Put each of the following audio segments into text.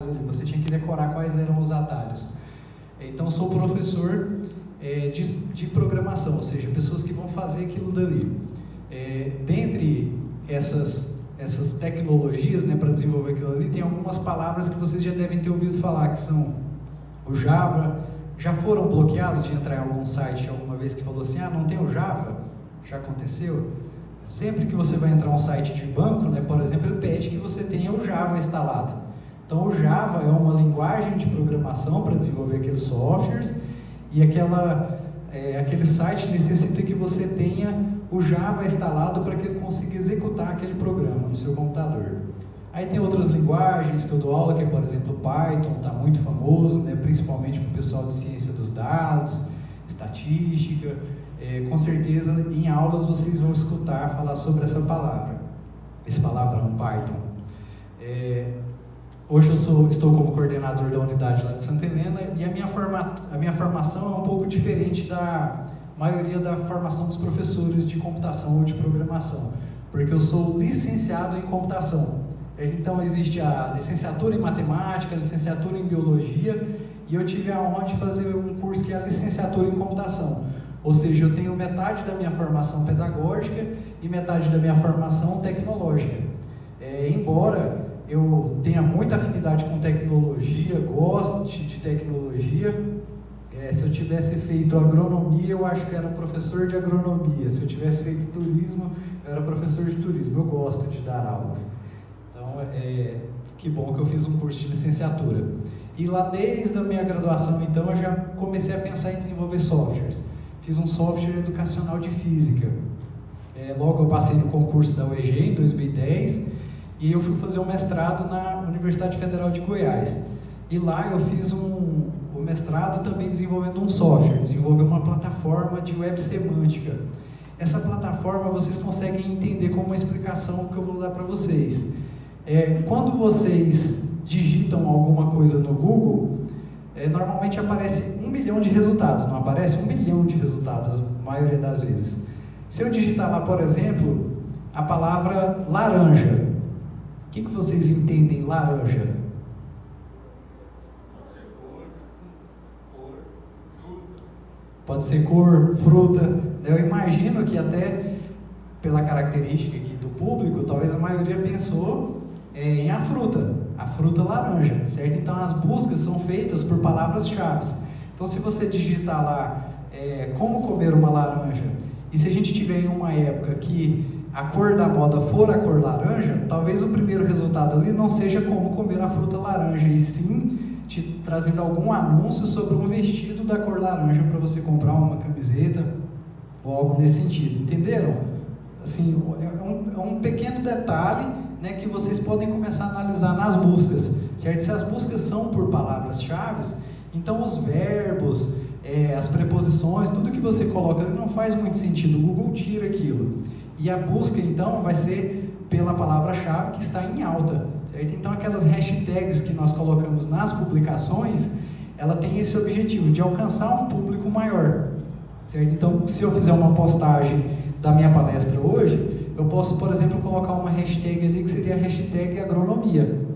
você tinha que decorar quais eram os atalhos. Então, eu sou professor de programação, ou seja, pessoas que vão fazer aquilo dali. Dentre essas tecnologias, né, para desenvolver aquilo ali, tem algumas palavras que vocês já devem ter ouvido falar, que são o Java. Já foram bloqueados de entrar em algum site alguma vez que falou assim, não tem o Java? Já aconteceu? Sempre que você vai entrar em um site de banco, né, por exemplo, ele pede que você tenha o Java instalado. Então, o Java é uma linguagem de programação para desenvolver aqueles softwares, e aquele site necessita que você tenha o Java instalado para que ele consiga executar aquele programa no seu computador. Aí tem outras linguagens que eu dou aula, que é, por exemplo, Python, está muito famoso, né, principalmente para o pessoal de ciência dos dados, estatística. Com certeza, em aulas vocês vão escutar falar sobre essa palavra, esse palavrão Python. Hoje eu estou como coordenador da unidade lá de Santa Helena, e a minha formação é um pouco diferente da maioria da formação dos professores de computação ou de programação, porque eu sou licenciado em computação. Então existe a licenciatura em matemática, a licenciatura em biologia, e eu tive a honra de fazer um curso que é a licenciatura em computação. Ou seja, eu tenho metade da minha formação pedagógica e metade da minha formação tecnológica. Embora eu tenha muita afinidade com tecnologia, gosto de tecnologia, se eu tivesse feito agronomia, eu acho que era professor de agronomia. Se eu tivesse feito turismo, eu era professor de turismo. Eu gosto de dar aulas. Então, que bom que eu fiz um curso de licenciatura. E lá desde a minha graduação, então, eu já comecei a pensar em desenvolver softwares. Fiz um software educacional de física. Logo eu passei no concurso da UEG em 2010, e eu fui fazer um mestrado na Universidade Federal de Goiás. E lá eu fiz o mestrado também desenvolvendo um software, desenvolver uma plataforma de web semântica. Essa plataforma vocês conseguem entender como uma explicação que eu vou dar para vocês. Quando vocês digitam alguma coisa no Google, normalmente aparece 1 milhão de resultados, não aparece 1 milhão de resultados, a maioria das vezes. Se eu digitar lá, por exemplo, a palavra laranja, o que vocês entendem laranja? Pode ser cor, fruta. Eu imagino que até pela característica aqui do público, talvez a maioria pensou em a fruta laranja, certo? Então as buscas são feitas por palavras-chave. Então se você digitar lá como comer uma laranja, e se a gente tiver em uma época que a cor da moda for a cor laranja, talvez o primeiro resultado ali não seja como comer a fruta laranja, e sim te trazendo algum anúncio sobre um vestido da cor laranja para você comprar uma camiseta ou algo nesse sentido. Entenderam? Assim, é um pequeno detalhe, né, que vocês podem começar a analisar nas buscas, certo? Se as buscas são por palavras-chave, então os verbos, as preposições, tudo que você coloca ali não faz muito sentido, o Google tira aquilo. E a busca, então, vai ser pela palavra-chave que está em alta, certo? Então, aquelas hashtags que nós colocamos nas publicações, ela tem esse objetivo de alcançar um público maior, certo? Então, se eu fizer uma postagem da minha palestra hoje, eu posso, por exemplo, colocar uma hashtag ali que seria a hashtag agronomia.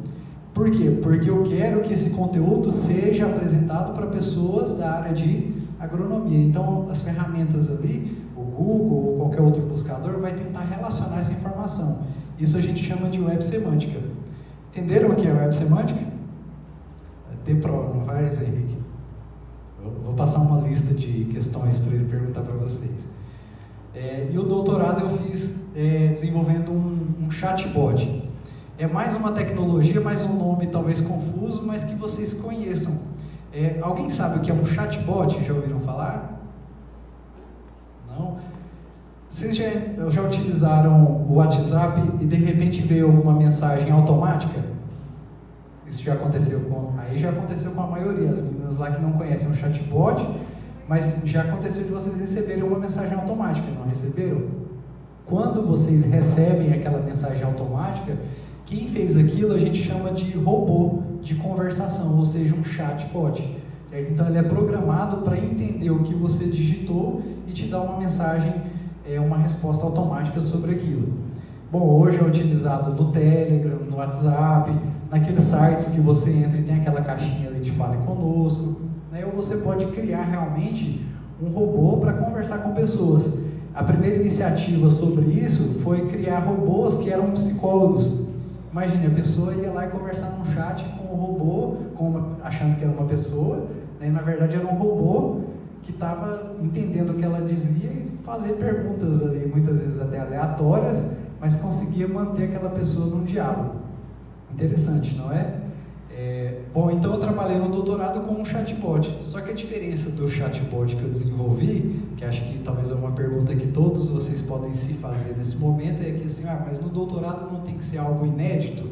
Por quê? Porque eu quero que esse conteúdo seja apresentado para pessoas da área de agronomia. Então, as ferramentas ali, o Google ou qualquer outro buscador, vai tentar relacionar essa informação. Isso a gente chama de web semântica. Entenderam o que é web semântica? Vai ter prova, não vai, Zé Henrique? Eu vou passar uma lista de questões para ele perguntar para vocês. E o doutorado eu fiz desenvolvendo um chatbot. É mais uma tecnologia, mais um nome talvez confuso, mas que vocês conheçam. Alguém sabe o que é um chatbot? Já ouviram falar? Não? Vocês já utilizaram o WhatsApp e de repente veio alguma mensagem automática? Isso já aconteceu já aconteceu com a maioria, as meninas lá que não conhecem o chatbot, mas já aconteceu de vocês receberem uma mensagem automática, não receberam? Quando vocês recebem aquela mensagem automática, quem fez aquilo a gente chama de robô de conversação, ou seja, um chatbot, certo? Então ele é programado para entender o que você digitou e te dar uma mensagem, uma resposta automática sobre aquilo. Bom, hoje é utilizado no Telegram, no WhatsApp, naqueles sites que você entra e tem aquela caixinha ali de fale conosco, né? Ou você pode criar realmente um robô para conversar com pessoas. A primeira iniciativa sobre isso foi criar robôs que eram psicólogos. Imagine, a pessoa ia lá e conversar num chat com um robô, achando que era uma pessoa, né? Na verdade era um robô que estava entendendo o que ela dizia e fazia perguntas ali, muitas vezes até aleatórias, mas conseguia manter aquela pessoa num diálogo. Interessante, não é? Bom, então eu trabalhei no doutorado com um chatbot, só que a diferença do chatbot que eu desenvolvi, que acho que talvez é uma pergunta que todos vocês podem se fazer nesse momento, é que assim, mas no doutorado não tem que ser algo inédito,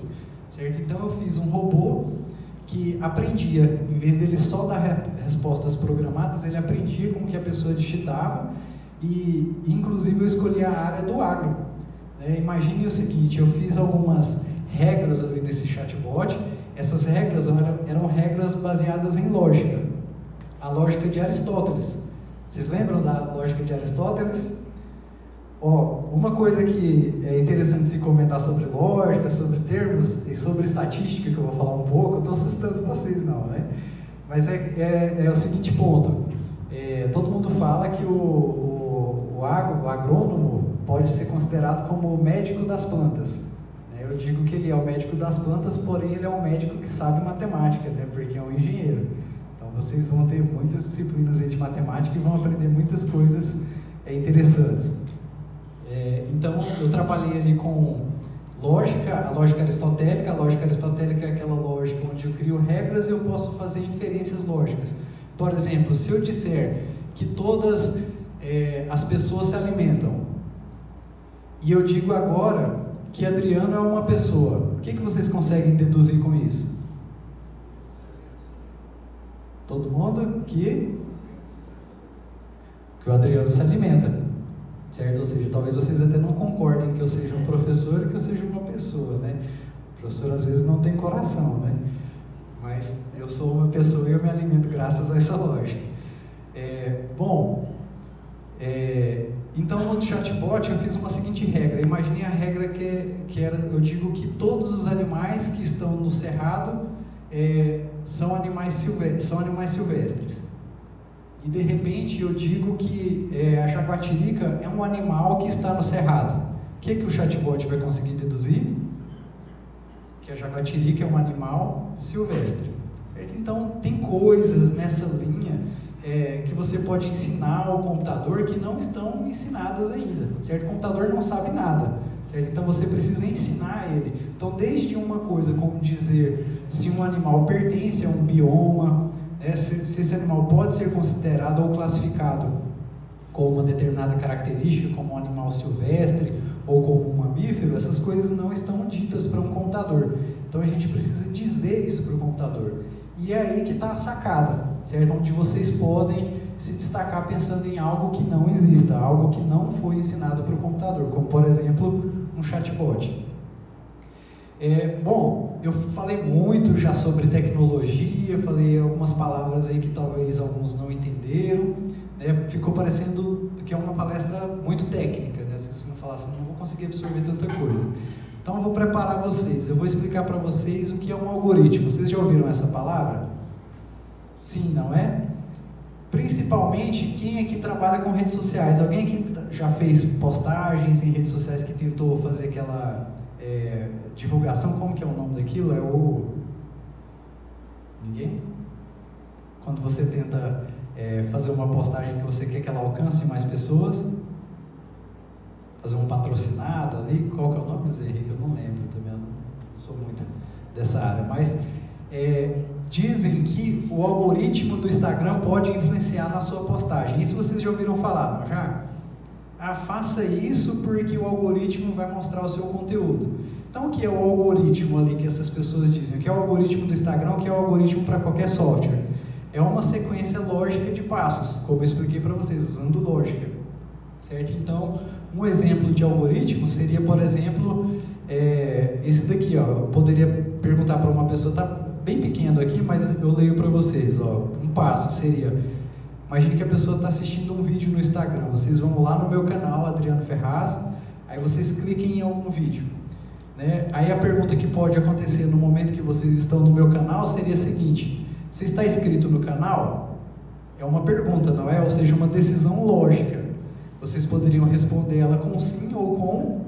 certo? Então eu fiz um robô que aprendia, em vez dele só dar respostas programadas, ele aprendia com o que a pessoa digitava e inclusive eu escolhi a área do agro. Imagine o seguinte, eu fiz algumas regras ali nesse chatbot. Essas regras eram regras baseadas em lógica, a lógica de Aristóteles. Vocês lembram da lógica de Aristóteles? Uma coisa que é interessante se comentar sobre lógica, sobre termos e sobre estatística, que eu vou falar um pouco, eu estou assustando vocês não, né? Mas é o seguinte ponto, todo mundo fala que o agrônomo pode ser considerado como o médico das plantas. Eu digo que ele é o médico das plantas, porém ele é um médico que sabe matemática, né? Porque é um engenheiro. Então vocês vão ter muitas disciplinas aí de matemática e vão aprender muitas coisas interessantes. Então eu trabalhei ali com lógica, a lógica aristotélica. A lógica aristotélica é aquela lógica onde eu crio regras e eu posso fazer inferências lógicas. Por exemplo, se eu disser que todas as pessoas se alimentam, e eu digo agora que Adriano é uma pessoa, o que vocês conseguem deduzir com isso? Todo mundo que o Adriano se alimenta, certo? Ou seja, talvez vocês até não concordem que eu seja um professor e que eu seja uma pessoa, né? O professor às vezes não tem coração, né? Mas eu sou uma pessoa e eu me alimento graças a essa lógica. Então no chatbot eu fiz uma seguinte regra. Imagine a regra que era, eu digo que todos os animais que estão no cerrado são animais silvestres. E de repente eu digo que a jaguatirica é um animal que está no cerrado. O que o chatbot vai conseguir deduzir? Que a jaguatirica é um animal silvestre. Então tem coisas nessa linha que você pode ensinar ao computador que não estão ensinadas ainda, certo? O computador não sabe nada, certo? Então você precisa ensinar ele. Então desde uma coisa como dizer se um animal pertence a um bioma, se esse animal pode ser considerado ou classificado com uma determinada característica, como um animal silvestre ou como um mamífero, essas coisas não estão ditas para um computador. Então a gente precisa dizer isso para o computador. E é aí que está a sacada, certo? Onde vocês podem se destacar pensando em algo que não exista, algo que não foi ensinado para o computador, como por exemplo um chatbot. Bom, eu falei muito já sobre tecnologia, falei algumas palavras aí que talvez alguns não entenderam, né? Ficou parecendo que é uma palestra muito técnica, né? Vocês vão falar assim, não vou conseguir absorver tanta coisa. Então eu vou preparar vocês, eu vou explicar para vocês o que é um algoritmo. Vocês já ouviram essa palavra? Sim, não é? Principalmente quem aqui trabalha com redes sociais. Alguém que já fez postagens em redes sociais, que tentou fazer aquela divulgação, como que é o nome daquilo? Ninguém? Quando você tenta fazer uma postagem que você quer que ela alcance mais pessoas, fazer um patrocinado ali, qual que é o nome, Zé Henrique? Eu não lembro também, eu não sou muito dessa área, mas dizem que o algoritmo do Instagram pode influenciar na sua postagem. Isso vocês já ouviram falar, não já? Faça isso porque o algoritmo vai mostrar o seu conteúdo. Então o que é o algoritmo ali que essas pessoas dizem? O que é o algoritmo do Instagram? O que é o algoritmo para qualquer software? É uma sequência lógica de passos, como eu expliquei para vocês, usando lógica, certo? Então, um exemplo de algoritmo seria, por exemplo, esse daqui, ó. Eu poderia perguntar para uma pessoa, está bem pequeno aqui, mas eu leio para vocês, ó. Um passo seria, imagine que a pessoa está assistindo um vídeo no Instagram, vocês vão lá no meu canal, Adriano Ferraz, aí vocês cliquem em algum vídeo, né? Aí a pergunta que pode acontecer no momento que vocês estão no meu canal seria a seguinte: você está inscrito no canal? É uma pergunta, não é? Ou seja, uma decisão lógica. Vocês poderiam responder ela com sim ou com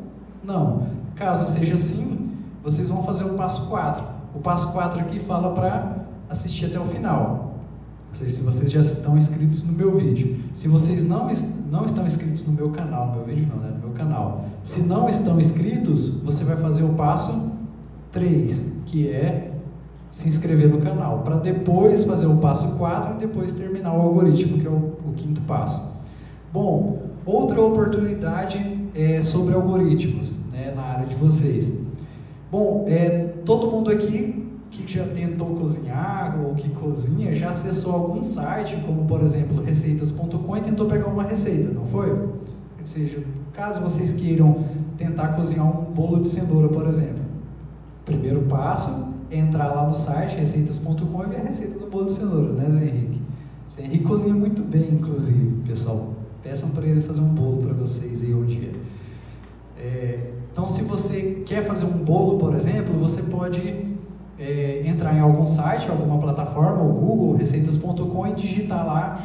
não. Caso seja sim, vocês vão fazer o passo 4. O passo 4 aqui fala para assistir até o final. Ou seja, se vocês já estão inscritos no meu vídeo. Se vocês não estão inscritos no meu canal, no meu vídeo não, né? No meu canal. Se não estão inscritos, você vai fazer o passo 3, que é se inscrever no canal, para depois fazer o passo 4 e depois terminar o algoritmo, que é o quinto passo. Bom, outra oportunidade é sobre algoritmos, né, na área de vocês. Bom, todo mundo aqui que já tentou cozinhar ou que cozinha já acessou algum site, como por exemplo receitas.com, e tentou pegar uma receita, não foi? Ou seja, caso vocês queiram tentar cozinhar um bolo de cenoura, por exemplo, o primeiro passo é entrar lá no site receitas.com e ver a receita do bolo de cenoura, né, Zé Henrique? Zé Henrique cozinha muito bem, inclusive, pessoal. Peçam para ele fazer um bolo para vocês aí um dia. Então, se você quer fazer um bolo, por exemplo, você pode entrar em algum site, alguma plataforma, o Google, receitas.com, e digitar lá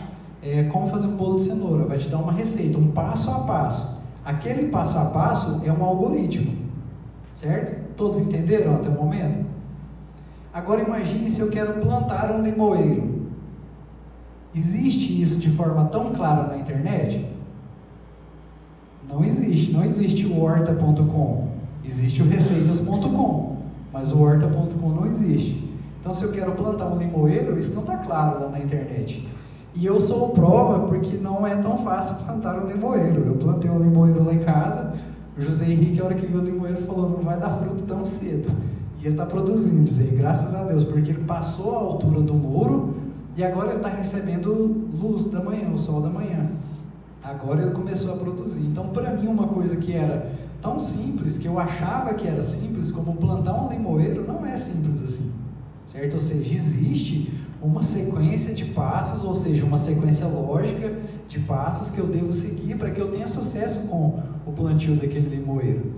como fazer um bolo de cenoura. Vai te dar uma receita, um passo a passo. Aquele passo a passo é um algoritmo, certo? Todos entenderam até o momento? Agora imagine se eu quero plantar um limoeiro. Existe isso de forma tão clara na internet? Não existe. Não existe o horta.com. Existe o receitas.com, mas o horta.com não existe. Então, se eu quero plantar um limoeiro, isso não está claro lá na internet. E eu sou prova porque não é tão fácil plantar um limoeiro. Eu plantei um limoeiro lá em casa, o José Henrique, a hora que viu o limoeiro, falou: não vai dar fruto tão cedo. E ele está produzindo, graças a Deus, porque ele passou a altura do muro e agora ele está recebendo luz da manhã, o sol da manhã. Agora ele começou a produzir. Então, para mim, uma coisa que era tão simples, que eu achava que era simples, como plantar um limoeiro, não é simples assim, certo? Ou seja, existe uma sequência de passos, ou seja, uma sequência lógica de passos que eu devo seguir para que eu tenha sucesso com o plantio daquele limoeiro.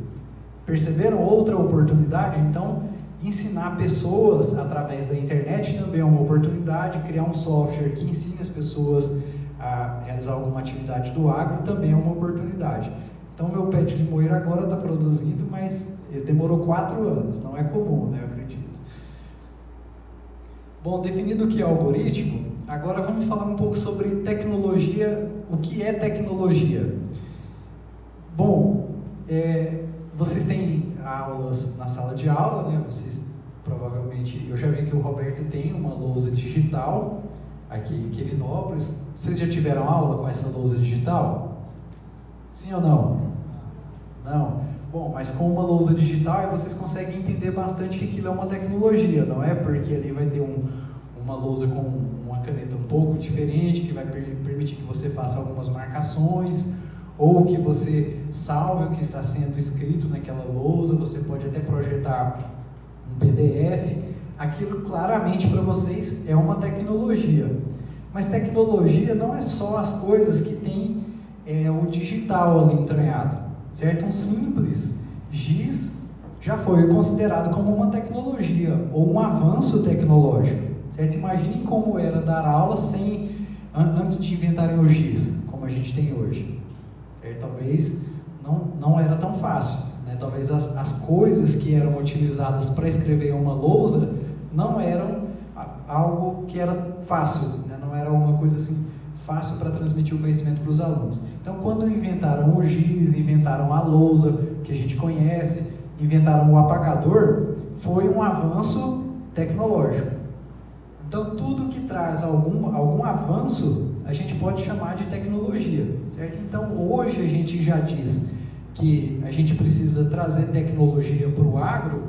Perceberam outra oportunidade? Então, ensinar pessoas através da internet também é uma oportunidade, criar um software que ensine as pessoas a realizar alguma atividade do agro também é uma oportunidade. Então, meu pé de limoeiro agora está produzindo, mas demorou 4 anos, não é comum, né, eu acredito. Bom, definido o que é algoritmo, agora vamos falar um pouco sobre tecnologia, o que é tecnologia. Bom, vocês têm aulas na sala de aula, né? Vocês provavelmente, eu já vi que o Roberto tem uma lousa digital aqui em Quirinópolis. Vocês já tiveram aula com essa lousa digital? Sim ou não? Não? Bom, mas com uma lousa digital vocês conseguem entender bastante que aquilo é uma tecnologia, não é? Porque ali vai ter uma lousa com uma caneta um pouco diferente, que vai permitir que você faça algumas marcações, ou que você salve o que está sendo escrito naquela lousa. Você pode até projetar um PDF. Aquilo claramente para vocês é uma tecnologia. Mas tecnologia não é só as coisas que tem o digital ali entranhado, certo? Um simples giz já foi considerado como uma tecnologia ou um avanço tecnológico, certo? Imaginem como era dar aula antes de inventarem o giz, como a gente tem hoje. Talvez não era tão fácil, né? Talvez as coisas que eram utilizadas para escrever uma lousa não eram algo que era fácil, né? Não era uma coisa assim fácil para transmitir o conhecimento para os alunos. Então, quando inventaram o giz, inventaram a lousa que a gente conhece, inventaram o apagador, foi um avanço tecnológico. Então, tudo que traz algum avanço a gente pode chamar de tecnologia, certo? Então, hoje a gente já diz que a gente precisa trazer tecnologia para o agro,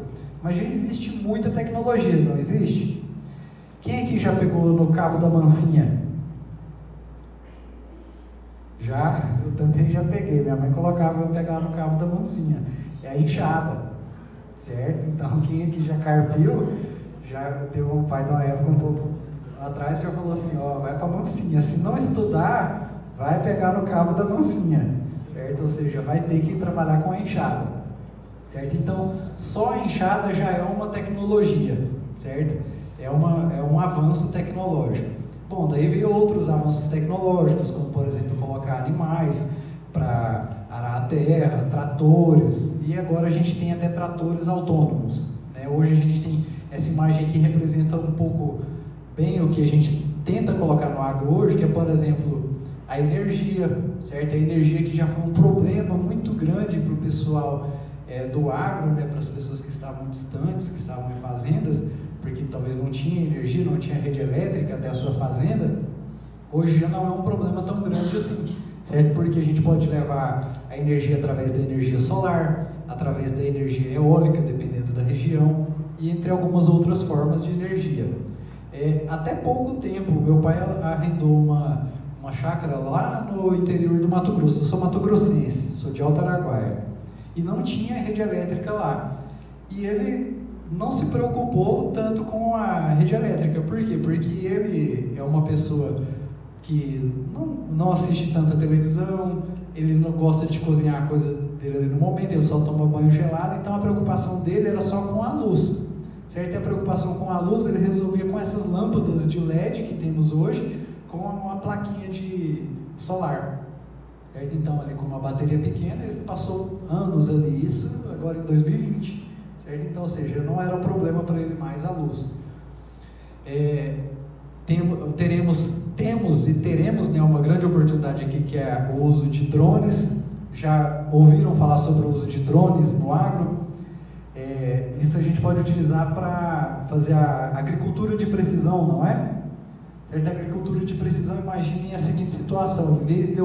mas já existe muita tecnologia, não existe? Quem aqui já pegou no cabo da mansinha? Já? Eu também já peguei. Minha mãe colocava eu pegar no cabo da mansinha. É a enxada, certo? Então, quem aqui já carpiu, já teve um pai de uma época um pouco atrás, o senhor falou assim: ó, vai para a mansinha. Se não estudar, vai pegar no cabo da mansinha, certo? Ou seja, vai ter que trabalhar com a enxada, certo? Então, só a enxada já é uma tecnologia, certo? É um avanço tecnológico. Bom, daí veio outros avanços tecnológicos, como, por exemplo, colocar animais para arar a terra, tratores, e agora a gente tem até tratores autônomos, né? Hoje a gente tem essa imagem aqui que representa um pouco bem o que a gente tenta colocar no agro hoje, que é, por exemplo, a energia, certo? A energia que já foi um problema muito grande para o pessoal do agro, né? Para as pessoas que estavam distantes, que estavam em fazendas, porque talvez não tinha energia, não tinha rede elétrica até a sua fazenda. Hoje já não é um problema tão grande assim, certo? Porque a gente pode levar a energia através da energia solar, através da energia eólica, dependendo da região, e entre algumas outras formas de energia. Até pouco tempo, meu pai arrendou uma chácara lá no interior do Mato Grosso. Eu sou mato-grossense, sou de Alto Araguaia, e não tinha rede elétrica lá. E ele não se preocupou tanto com a rede elétrica. Por quê? Porque ele é uma pessoa que não assiste tanta televisão, ele não gosta de cozinhar a coisa dele ali no momento, ele só toma banho gelado, então a preocupação dele era só com a luz, certo? E a preocupação com a luz ele resolvia com essas lâmpadas de LED que temos hoje, com uma plaquinha de solar, certo? Então, ali com uma bateria pequena, ele passou anos ali, isso agora em 2020, certo? Então, ou seja, não era um problema para ele mais a luz. Temos e teremos, né, uma grande oportunidade aqui, que é o uso de drones. Já ouviram falar sobre o uso de drones no agro? Isso a gente pode utilizar para fazer a agricultura de precisão, não é? Certo? A agricultura de precisão, imaginem a seguinte situação: em vez de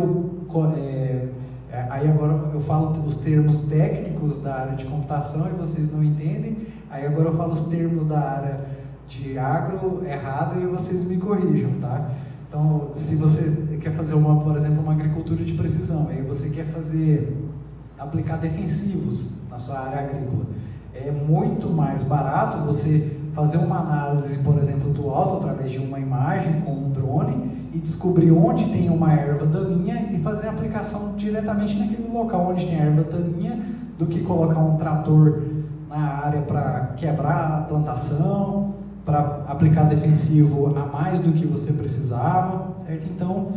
aí agora eu falo os termos técnicos da área de computação e vocês não entendem, aí agora eu falo os termos da área de agro errado e vocês me corrijam, tá? Então, se você quer fazer por exemplo, uma agricultura de precisão, aí você quer aplicar defensivos na sua área agrícola, é muito mais barato você fazer uma análise, por exemplo, do alto através de uma imagem com um drone e descobrir onde tem uma erva daninha e fazer a aplicação diretamente naquele local onde tem a erva daninha, do que colocar um trator na área para quebrar a plantação, para aplicar defensivo a mais do que você precisava, certo? Então,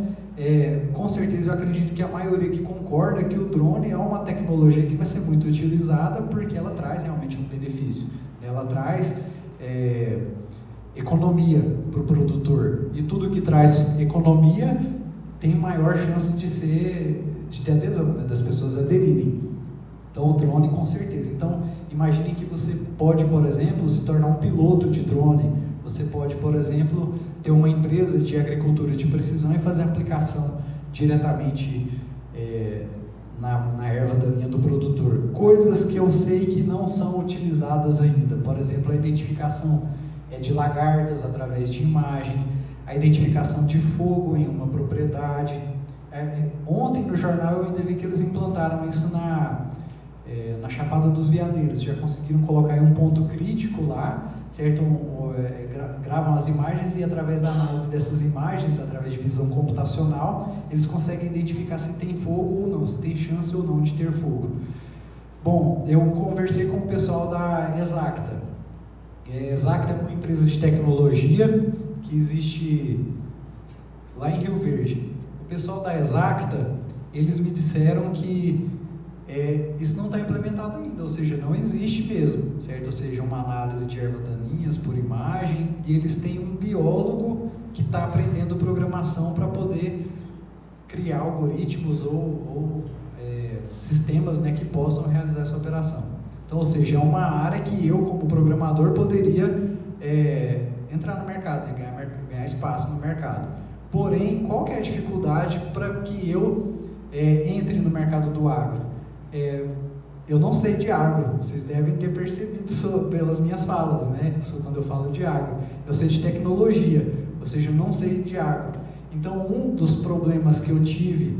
com certeza eu acredito que a maioria que concorda que o drone é uma tecnologia que vai ser muito utilizada, porque ela traz realmente um benefício, ela traz economia para o produtor, e tudo que traz economia tem maior chance de ter adesão, né, das pessoas aderirem. Então, o drone, com certeza. Então, imagine que você pode, por exemplo, se tornar um piloto de drone. Você pode, por exemplo, ter uma empresa de agricultura de precisão e fazer a aplicação diretamente na erva daninha do produtor. Coisas que eu sei que não são utilizadas ainda. Por exemplo, a identificação de lagartas através de imagem, a identificação de fogo em uma propriedade. Ontem no jornal eu ainda vi que eles implantaram isso na Chapada dos Veadeiros, já conseguiram colocar aí um ponto crítico lá, certo? Gravam as imagens e através da análise dessas imagens, através de visão computacional, eles conseguem identificar se tem fogo ou não, se tem chance ou não de ter fogo. Bom, eu conversei com o pessoal da Exacta. A Exacta é uma empresa de tecnologia que existe lá em Rio Verde. O pessoal da Exacta, eles me disseram que isso não está implementado ainda, ou seja, não existe mesmo, certo? Ou seja, uma análise de ervas daninhas por imagem, e eles têm um biólogo que está aprendendo programação para poder criar algoritmos ou sistemas, né, que possam realizar essa operação. Então, ou seja, é uma área que eu, como programador, poderia entrar no mercado, né, ganhar espaço no mercado. Porém, qual que é a dificuldade para que eu entre no mercado do agro? Eu não sei de agro, vocês devem ter percebido pelas minhas falas, né? Quando eu falo de agro. Eu sei de tecnologia, ou seja, eu não sei de agro. Então, um dos problemas que eu tive,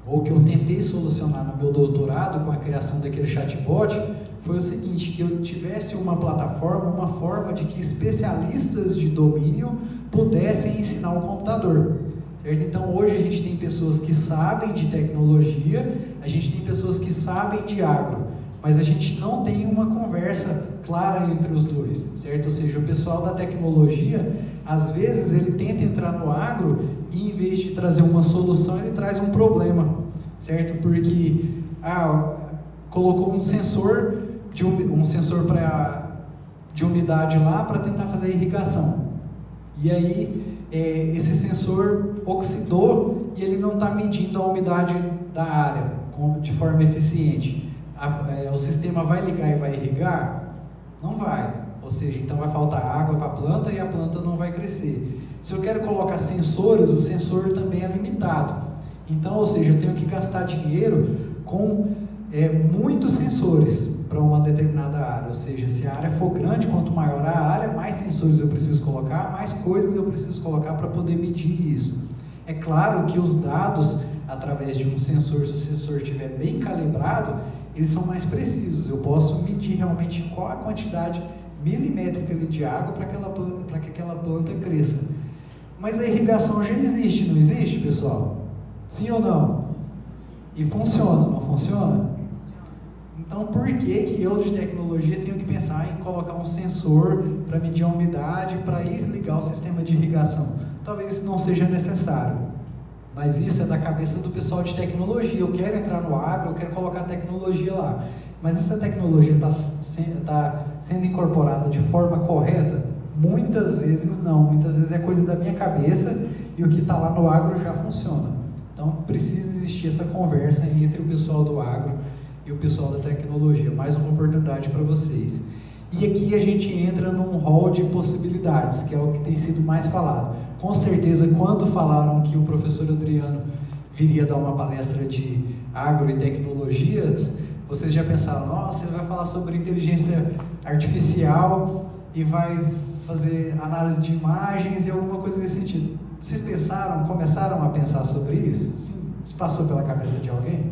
ou que eu tentei solucionar no meu doutorado com a criação daquele chatbot, foi o seguinte: que eu tivesse uma plataforma, uma forma de que especialistas de domínio pudessem ensinar o computador. Certo? Então, hoje a gente tem pessoas que sabem de tecnologia, a gente tem pessoas que sabem de agro, mas a gente não tem uma conversa clara entre os dois, certo? Ou seja, o pessoal da tecnologia, às vezes ele tenta entrar no agro e em vez de trazer uma solução, ele traz um problema, certo? Porque colocou um sensor de umidade lá para tentar fazer a irrigação. E aí esse sensor oxidou e ele não está medindo a umidade da área de forma eficiente. O sistema vai ligar e vai irrigar? Não vai. Ou seja, então vai faltar água para a planta e a planta não vai crescer. Se eu quero colocar sensores, o sensor também é limitado. Então, ou seja, eu tenho que gastar dinheiro com muitos sensores para uma determinada área. Ou seja, se a área for grande, quanto maior a área, mais sensores eu preciso colocar, mais coisas eu preciso colocar para poder medir isso. É claro que os dados, através de um sensor, se o sensor estiver bem calibrado, eles são mais precisos. Eu posso medir realmente qual a quantidade milimétrica de água para que aquela planta cresça. Mas a irrigação já existe, não existe, pessoal? Sim ou não? E funciona, não funciona? Então, por que eu de tecnologia tenho que pensar em colocar um sensor para medir a umidade, para ir ligar o sistema de irrigação? Talvez isso não seja necessário, mas isso é da cabeça do pessoal de tecnologia. Eu quero entrar no agro, eu quero colocar tecnologia lá. Mas essa tecnologia está sendo incorporada de forma correta? Muitas vezes não, muitas vezes é coisa da minha cabeça e o que está lá no agro já funciona. Então precisa existir essa conversa entre o pessoal do agro e o pessoal da tecnologia. Mais uma oportunidade para vocês. E aqui a gente entra num hall de possibilidades, que é o que tem sido mais falado. Com certeza, quando falaram que o professor Adriano viria dar uma palestra de agro e tecnologias, vocês já pensaram, nossa, ele vai falar sobre inteligência artificial e vai fazer análise de imagens e alguma coisa nesse sentido. Vocês começaram a pensar sobre isso? Sim? Isso passou pela cabeça de alguém?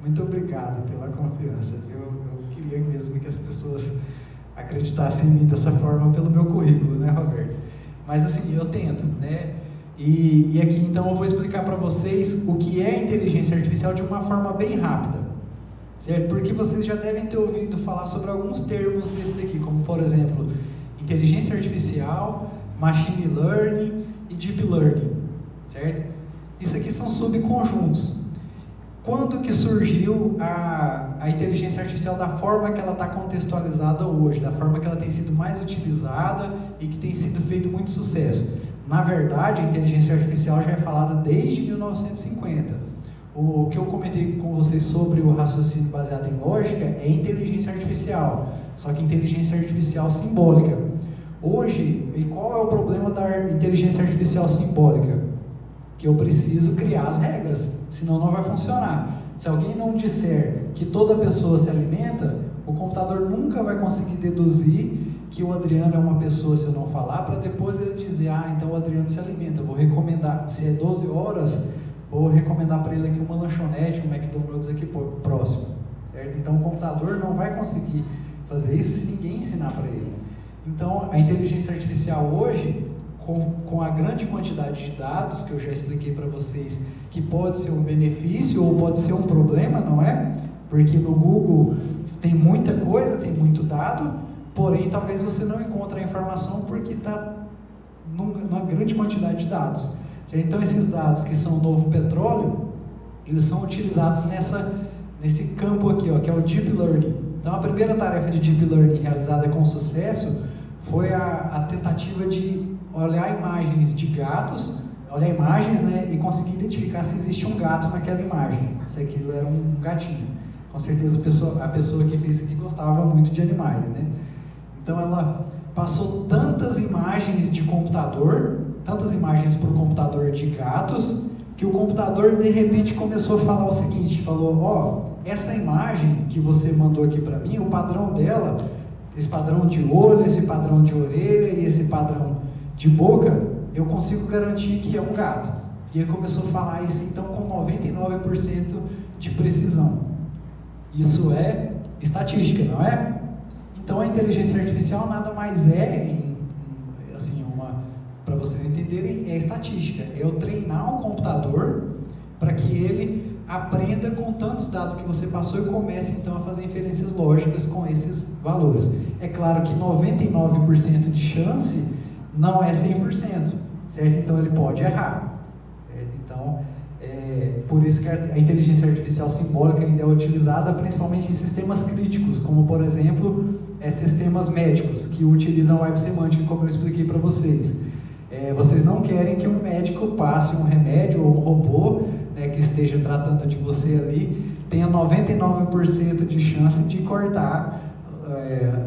Muito obrigado pela confiança. Eu queria mesmo que as pessoas acreditassem em mim dessa forma pelo meu currículo, né, Roberto? Mas assim, eu tento, né? E aqui então eu vou explicar para vocês o que é inteligência artificial de uma forma bem rápida, certo? Porque vocês já devem ter ouvido falar sobre alguns termos desse daqui, como por exemplo, inteligência artificial, machine learning e deep learning, certo? Isso aqui são subconjuntos. Quando que surgiu a inteligência artificial da forma que ela está contextualizada hoje, da forma que ela tem sido mais utilizada e que tem sido feito muito sucesso? Na verdade, a inteligência artificial já é falada desde 1950. O que eu comentei com vocês sobre o raciocínio baseado em lógica é inteligência artificial, só que inteligência artificial simbólica. Hoje, e qual é o problema da inteligência artificial simbólica? Que eu preciso criar as regras, senão não vai funcionar. Se alguém não disser que toda pessoa se alimenta, o computador nunca vai conseguir deduzir que o Adriano é uma pessoa se eu não falar, para depois ele dizer, então o Adriano se alimenta, vou recomendar, se é 12 horas, vou recomendar para ele aqui uma lanchonete, um McDonald's aqui próximo, certo? Então o computador não vai conseguir fazer isso se ninguém ensinar para ele. Então a inteligência artificial hoje, com a grande quantidade de dados que eu já expliquei para vocês, que pode ser um benefício ou pode ser um problema, não é? Porque no Google tem muita coisa, tem muito dado, porém talvez você não encontre a informação porque está numa grande quantidade de dados. Então esses dados que são o novo petróleo, eles são utilizados nesse campo aqui, ó, que é o Deep Learning. Então a primeira tarefa de Deep Learning realizada com sucesso foi a tentativa de olhar imagens de gatos, olhar imagens, né, e conseguir identificar se existe um gato naquela imagem, se aquilo era um gatinho. Com certeza a pessoa que fez isso aqui gostava muito de animais, né? Então ela passou tantas imagens de computador, tantas imagens para o computador de gatos, que o computador de repente começou a falar o seguinte, falou, essa imagem que você mandou aqui para mim, o padrão dela, esse padrão de olho, esse padrão de orelha e esse padrão de boca, eu consigo garantir que é um gato. E ele começou a falar isso então com 99% de precisão. Isso é estatística, não é? Então a inteligência artificial nada mais para vocês entenderem, é estatística. É eu treinar um computador para que ele aprenda com tantos dados que você passou e comece então a fazer inferências lógicas com esses valores. É claro que 99% de chance não é 100%, certo? Então ele pode errar. Certo? Então, por isso que a inteligência artificial simbólica ainda é utilizada principalmente em sistemas críticos, como por exemplo, sistemas médicos que utilizam web semântica, como eu expliquei para vocês. Vocês não querem que um médico passe um remédio ou um robô, né, que esteja tratando de você ali, tenha 99% de chance de cortar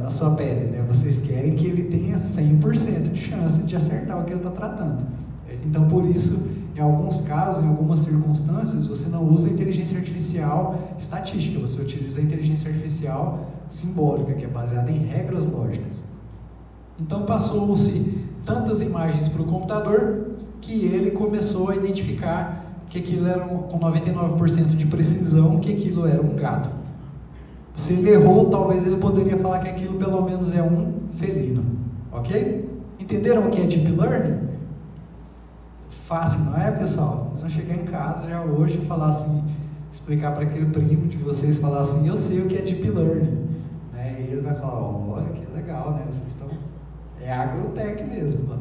a sua pele, né? Vocês querem que ele tenha 100% de chance de acertar o que ele está tratando. Certo? Então, por isso, em alguns casos, em algumas circunstâncias, você não usa a inteligência artificial estatística, você utiliza a inteligência artificial simbólica, que é baseada em regras lógicas. Então, passou-se tantas imagens para o computador que ele começou a identificar que aquilo era, com 99% de precisão, que aquilo era um gato. Se ele errou, talvez ele poderia falar que aquilo pelo menos é um felino. Ok? Entenderam o que é Deep Learning? Fácil, não é, pessoal? Vocês vão chegar em casa já hoje e falar assim, explicar para aquele primo de vocês, falar assim, eu sei o que é Deep Learning. Né? E ele vai falar, olha que legal, né? Vocês estão... É agrotech mesmo. Tá?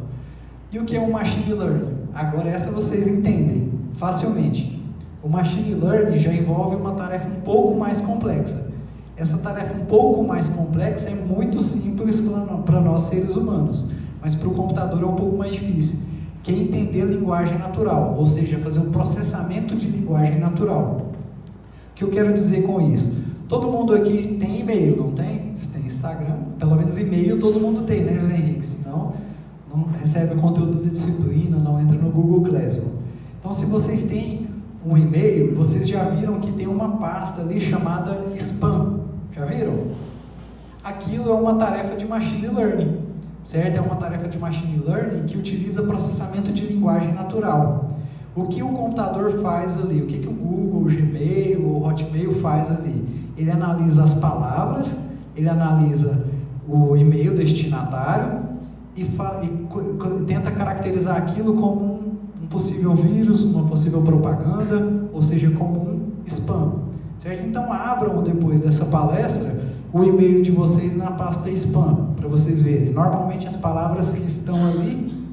E o que é um Machine Learning? Agora essa vocês entendem facilmente. O Machine Learning já envolve uma tarefa um pouco mais complexa. Essa tarefa um pouco mais complexa é muito simples para nós seres humanos, mas para o computador é um pouco mais difícil, que é entender linguagem natural, ou seja, fazer um processamento de linguagem natural. O que eu quero dizer com isso? Todo mundo aqui tem e-mail, não tem? Vocês têm Instagram? Pelo menos e-mail todo mundo tem, né, José Henrique? Senão não recebe o conteúdo da disciplina, não entra no Google Classroom. Então, se vocês têm um e-mail, vocês já viram que tem uma pasta ali chamada spam. Já viram? Aquilo é uma tarefa de Machine Learning, certo? É uma tarefa de Machine Learning que utiliza processamento de linguagem natural. O que o computador faz ali? O que o Google, o Gmail, o Hotmail faz ali? Ele analisa as palavras, ele analisa o e-mail destinatário e tenta caracterizar aquilo como um possível vírus, uma possível propaganda, ou seja, como um spam. Certo? Então abram depois dessa palestra o e-mail de vocês na pasta spam, para vocês verem. Normalmente as palavras que estão ali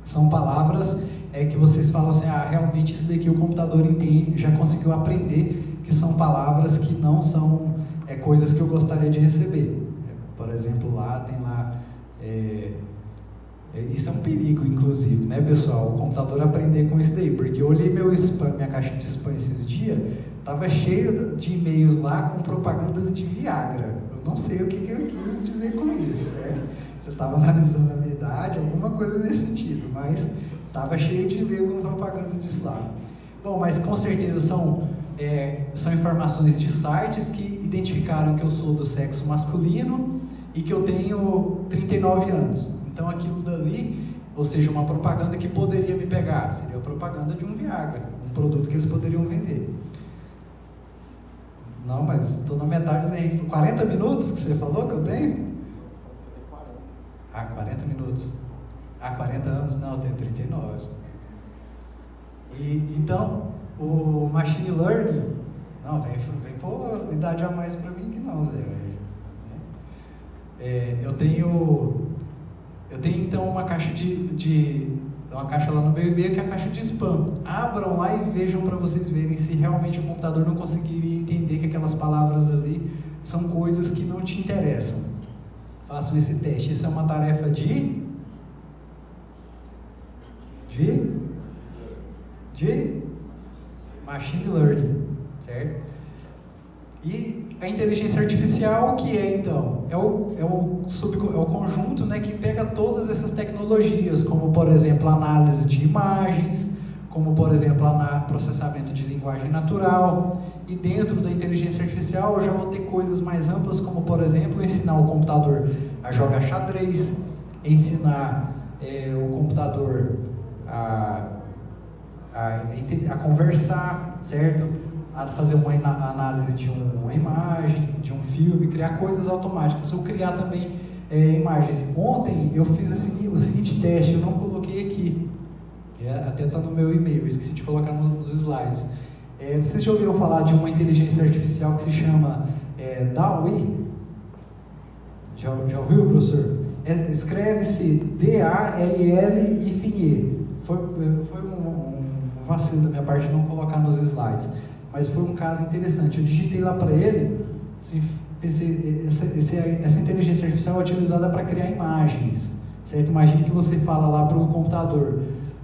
são palavras que vocês falam assim, realmente isso daqui o computador entende, já conseguiu aprender que são palavras que não são coisas que eu gostaria de receber. Por exemplo, lá tem lá... isso é um perigo, inclusive, né, pessoal? O computador aprender com isso daí, porque eu olhei meu spam, minha caixa de spam esses dias, estava cheio de e-mails lá com propagandas de Viagra. Eu não sei o que eu quis dizer com isso, certo? Você estava analisando a minha idade, alguma coisa nesse sentido, mas estava cheio de e-mail com propagandas disso lá. Bom, mas com certeza são informações de sites que identificaram que eu sou do sexo masculino e que eu tenho 39 anos. Então aquilo dali, ou seja, uma propaganda que poderia me pegar, seria a propaganda de um Viagra, um produto que eles poderiam vender. Não, mas estou na metade, aí. 40 minutos que você falou que eu tenho? 40 minutos. 40 anos? Não, eu tenho 39. Então, o Machine Learning, não, vem pôr idade a mais para mim que não, Zé. Eu tenho então uma caixa uma caixa lá no meu e-mail que é a caixa de spam. Abram lá e vejam para vocês verem se realmente o computador não conseguiria entender que aquelas palavras ali são coisas que não te interessam. Façam esse teste. Isso é uma tarefa de Machine Learning, certo? E a inteligência artificial, que é então? É o conjunto, né, que pega todas essas tecnologias, como por exemplo a análise de imagens, como por exemplo processamento de linguagem natural, e dentro da inteligência artificial eu já vou ter coisas mais amplas, como por exemplo ensinar o computador a jogar xadrez, ensinar o computador a conversar, certo? A fazer uma análise de uma imagem, de um filme, criar coisas automáticas, ou criar também imagens. Ontem eu fiz o seguinte teste, eu não coloquei aqui, até está no meu e-mail, esqueci de colocar nos slides. Vocês já ouviram falar de uma inteligência artificial que se chama DALL-E? Já ouviu, professor? Escreve-se D-A-L-L-I-E. Foi um vacilo da minha parte não colocar nos slides, mas foi um caso interessante. Eu digitei lá para ele, assim, pensei, essa inteligência artificial é utilizada para criar imagens, certo? Imagine que você fala lá para o computador,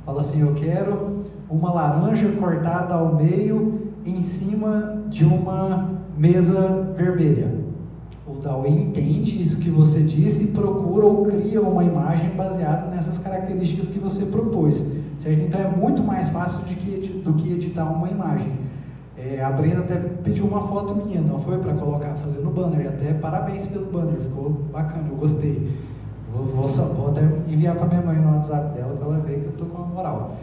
fala assim, eu quero uma laranja cortada ao meio em cima de uma mesa vermelha. O DALL-E entende isso que você disse e procura ou cria uma imagem baseada nessas características que você propôs, certo? Então é muito mais fácil do que editar uma imagem. A Brenda até pediu uma foto minha, não foi para colocar, fazer no banner, até parabéns pelo banner, ficou bacana, eu gostei. Vou até enviar para minha mãe no WhatsApp dela para ela ver que eu estou com a moral.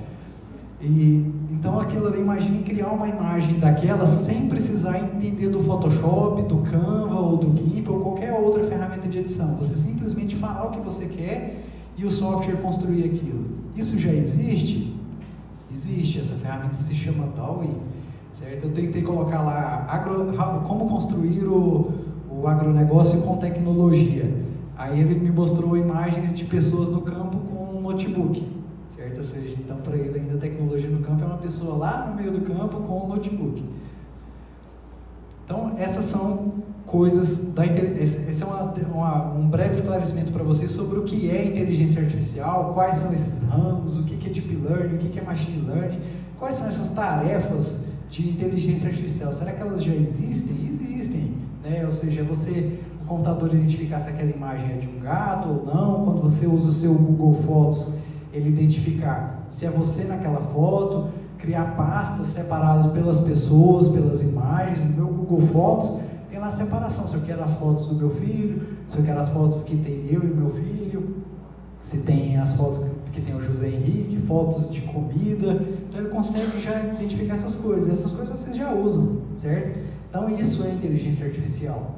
Então aquilo ali, imagine criar uma imagem daquela sem precisar entender do Photoshop, do Canva ou do GIMP ou qualquer outra ferramenta de edição. Você simplesmente falar o que você quer e o software construir aquilo. Isso já existe? Existe, essa ferramenta se chama DALL-E, certo? Eu tentei colocar lá como construir o agronegócio com tecnologia. Aí ele me mostrou imagens de pessoas no campo com um notebook. Certo? Ou seja, então para ele ainda a tecnologia no campo é uma pessoa lá no meio do campo com um notebook. Então essas são coisas da inteligência. Esse é um breve esclarecimento para vocês sobre o que é inteligência artificial, quais são esses ramos, o que é deep learning, o que é machine learning, quais são essas tarefas de inteligência artificial. Será que elas já existem? Existem, né? Ou seja, o computador identificar se aquela imagem é de um gato ou não, quando você usa o seu Google Fotos, ele identificar se é você naquela foto, criar pastas separadas pelas pessoas, pelas imagens. No meu Google Fotos tem lá a separação, se eu quero as fotos do meu filho, se eu quero as fotos que tem eu e meu filho, se tem as fotos que tem o José Henrique, fotos de comida. Então ele consegue já identificar essas coisas vocês já usam, certo? Então isso é inteligência artificial.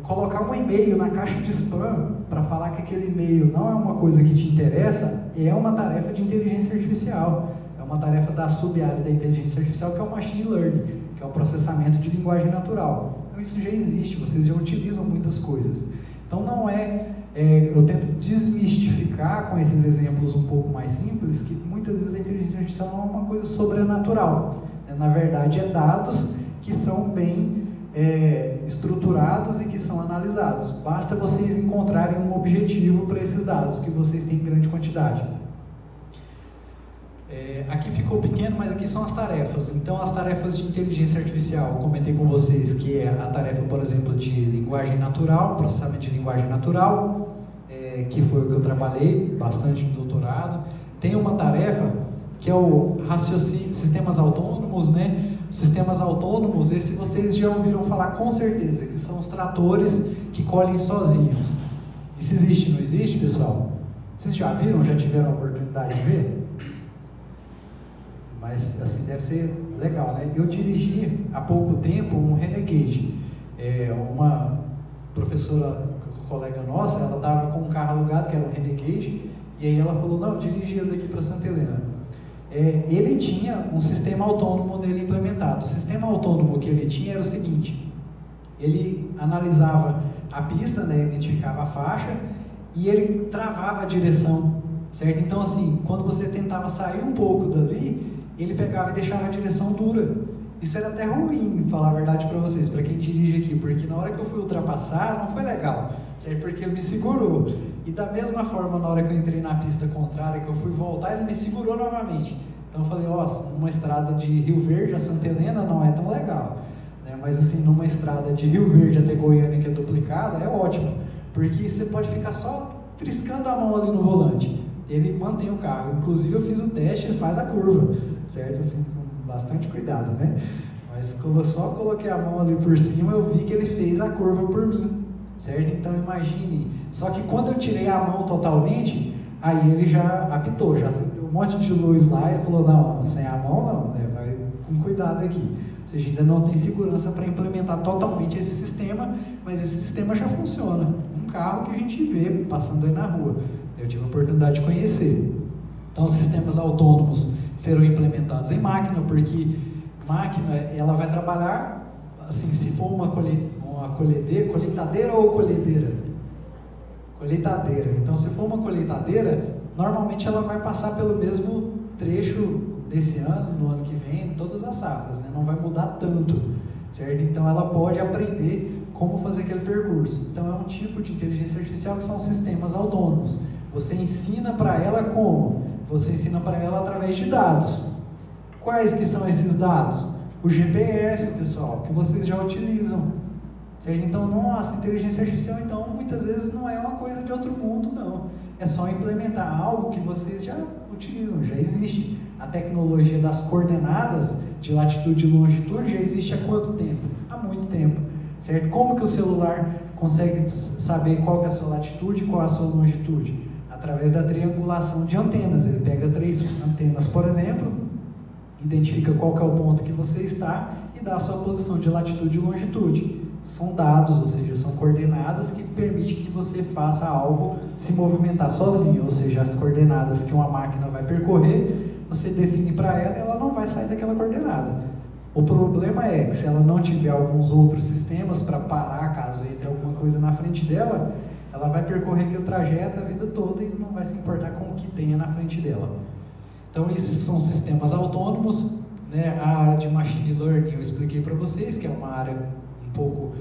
Colocar um e-mail na caixa de spam para falar que aquele e-mail não é uma coisa que te interessa é uma tarefa de inteligência artificial, é uma tarefa da sub-área da inteligência artificial, que é o machine learning, que é o processamento de linguagem natural. Então isso já existe, vocês já utilizam muitas coisas. Então não eu tento desmistificar com esses exemplos um pouco mais simples, que muitas vezes a inteligência artificial não é uma coisa sobrenatural, na verdade é dados que são bem estruturados e que são analisados. Basta vocês encontrarem um objetivo para esses dados, que vocês têm em grande quantidade. Aqui ficou pequeno, mas aqui são as tarefas. Então, as tarefas de inteligência artificial, eu comentei com vocês que é a tarefa, por exemplo, de linguagem natural, processamento de linguagem natural, que foi o que eu trabalhei bastante no doutorado. Tem uma tarefa que é o raciocínio, sistemas autônomos, né? Sistemas autônomos, esse vocês já ouviram falar com certeza, que são os tratores que colhem sozinhos. Isso existe, não existe, pessoal? Vocês já viram, já tiveram a oportunidade de ver? Mas, assim, deve ser legal, né? Eu dirigi há pouco tempo um Renegade. Uma professora, colega nossa, ela estava com um carro alugado, que era um Renegade, e aí ela falou, não, dirigi ele daqui para Santa Helena. Ele tinha um sistema autônomo nele implementado. O sistema autônomo que ele tinha era o seguinte: ele analisava a pista, né, identificava a faixa e ele travava a direção, certo? Então, assim, quando você tentava sair um pouco dali, ele pegava e deixava a direção dura. Isso era até ruim, falar a verdade para vocês, para quem dirige aqui, porque na hora que eu fui ultrapassar, não foi legal, certo? Porque ele me segurou. E da mesma forma, na hora que eu entrei na pista contrária, que eu fui voltar, ele me segurou novamente. Então eu falei, numa estrada de Rio Verde a Santa Helena não é tão legal, né? Mas assim, numa estrada de Rio Verde até Goiânia, que é duplicada, é ótimo, porque você pode ficar só triscando a mão ali no volante. Ele mantém o carro. Inclusive eu fiz o teste, ele faz a curva, certo? Assim, com bastante cuidado, né? Mas só coloquei a mão ali por cima, eu vi que ele fez a curva por mim, certo? Então imagine, só que quando eu tirei a mão totalmente, aí ele já apitou, já acendeu um monte de luz lá e falou, não, sem a mão não, né? Vai com cuidado aqui. Ou seja, ainda não tem segurança para implementar totalmente esse sistema, mas esse sistema já funciona. Um carro que a gente vê passando aí na rua. Eu tive a oportunidade de conhecer. Então, os sistemas autônomos serão implementados em máquina, porque máquina, ela vai trabalhar, assim, se for uma colheitadeira ou colhedeira? Colheitadeira. Então, se for uma colheitadeira, normalmente ela vai passar pelo mesmo trecho desse ano, no ano que vem, em todas as safras, né? Não vai mudar tanto, certo? Então, ela pode aprender como fazer aquele percurso. Então, é um tipo de inteligência artificial que são sistemas autônomos. Você ensina para ela como? Você ensina para ela através de dados. Quais que são esses dados? O GPS, pessoal, que vocês já utilizam. Certo? Então, nossa, inteligência artificial, então, muitas vezes não é uma coisa de outro mundo, não. É só implementar algo que vocês já utilizam, já existe. A tecnologia das coordenadas de latitude e longitude já existe há quanto tempo? Há muito tempo. Certo? Como que o celular consegue saber qual que é a sua latitude e qual é a sua longitude? Através da triangulação de antenas. Ele pega 3 antenas, por exemplo, identifica qual que é o ponto que você está e dá a sua posição de latitude e longitude. São dados, ou seja, são coordenadas que permitem que você faça algo se movimentar sozinho, ou seja, as coordenadas que uma máquina vai percorrer, você define para ela e ela não vai sair daquela coordenada. O problema é que se ela não tiver alguns outros sistemas para parar caso entre alguma coisa na frente dela, ela vai percorrer aquele trajeto a vida toda e não vai se importar com o que tenha na frente dela. Então, esses são sistemas autônomos, né? A área de Machine Learning eu expliquei para vocês, que é uma área um pouco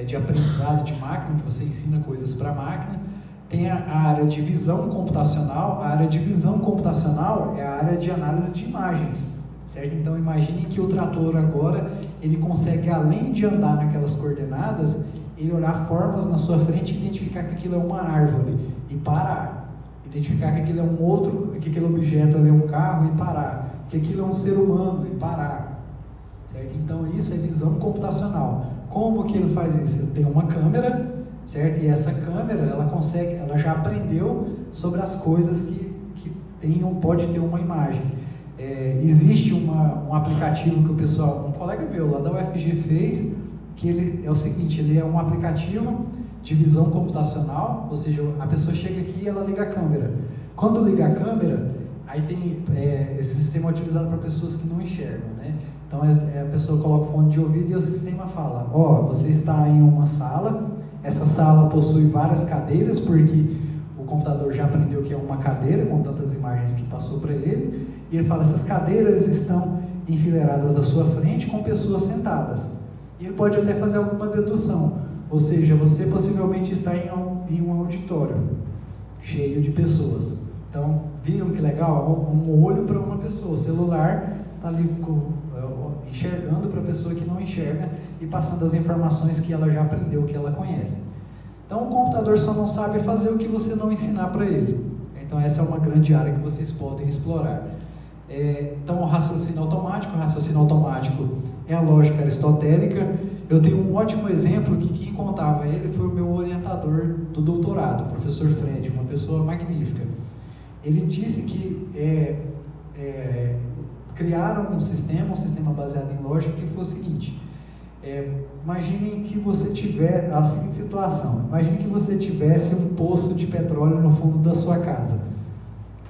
de aprendizado de máquina, onde você ensina coisas para a máquina. Tem a área de visão computacional. A área de visão computacional é a área de análise de imagens, certo? Então, imagine que o trator agora, ele consegue, além de andar naquelas coordenadas, ele olhar formas na sua frente e identificar que aquilo é uma árvore e parar. Identificar que aquilo é um outro, que aquele objeto ali é um carro e parar. Que aquilo é um ser humano e parar. Certo? Então, isso é visão computacional. Como que ele faz isso? Ele tem uma câmera, certo? E essa câmera, ela já aprendeu sobre as coisas que pode ter uma imagem. Existe um aplicativo que um colega meu lá da UFG fez, que ele é o seguinte, ele é um aplicativo de visão computacional, ou seja, a pessoa chega aqui e ela liga a câmera. Quando liga a câmera, aí tem esse sistema é utilizado para pessoas que não enxergam, né? Então a pessoa coloca o fone de ouvido e o sistema fala: você está em uma sala, essa sala possui várias cadeiras, porque o computador já aprendeu que é uma cadeira com tantas imagens que passou para ele, e ele fala: essas cadeiras estão enfileiradas à sua frente com pessoas sentadas. E ele pode até fazer alguma dedução, ou seja, você possivelmente está em um auditório cheio de pessoas. Então, viram que legal? Um olho para uma pessoa, o celular está ali enxergando para a pessoa que não enxerga e passando as informações que ela já aprendeu, que ela conhece. Então, o computador só não sabe fazer o que você não ensinar para ele. Então, essa é uma grande área que vocês podem explorar. Então, o raciocínio automático é a lógica aristotélica. Eu tenho um ótimo exemplo que quem contava ele foi o meu orientador do doutorado, o professor Fred, uma pessoa magnífica. Ele disse que criaram um sistema baseado em lógica, que foi o seguinte: imaginem que você tiver a seguinte situação, imagine que você tivesse um poço de petróleo no fundo da sua casa.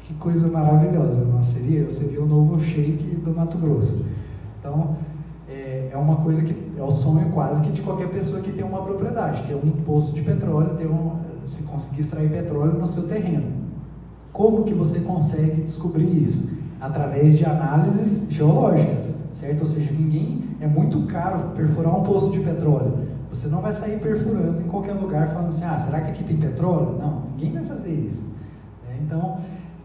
Que coisa maravilhosa, não seria? Eu seria o novo sheik do Mato Grosso. Então, é uma coisa que é o sonho quase que de qualquer pessoa que tem uma propriedade, ter um poço de petróleo, se conseguir extrair petróleo no seu terreno. Como que você consegue descobrir isso? Através de análises geológicas, certo? Ou seja, é muito caro perfurar um poço de petróleo. Você não vai sair perfurando em qualquer lugar falando assim: será que aqui tem petróleo? Não, ninguém vai fazer isso. Então,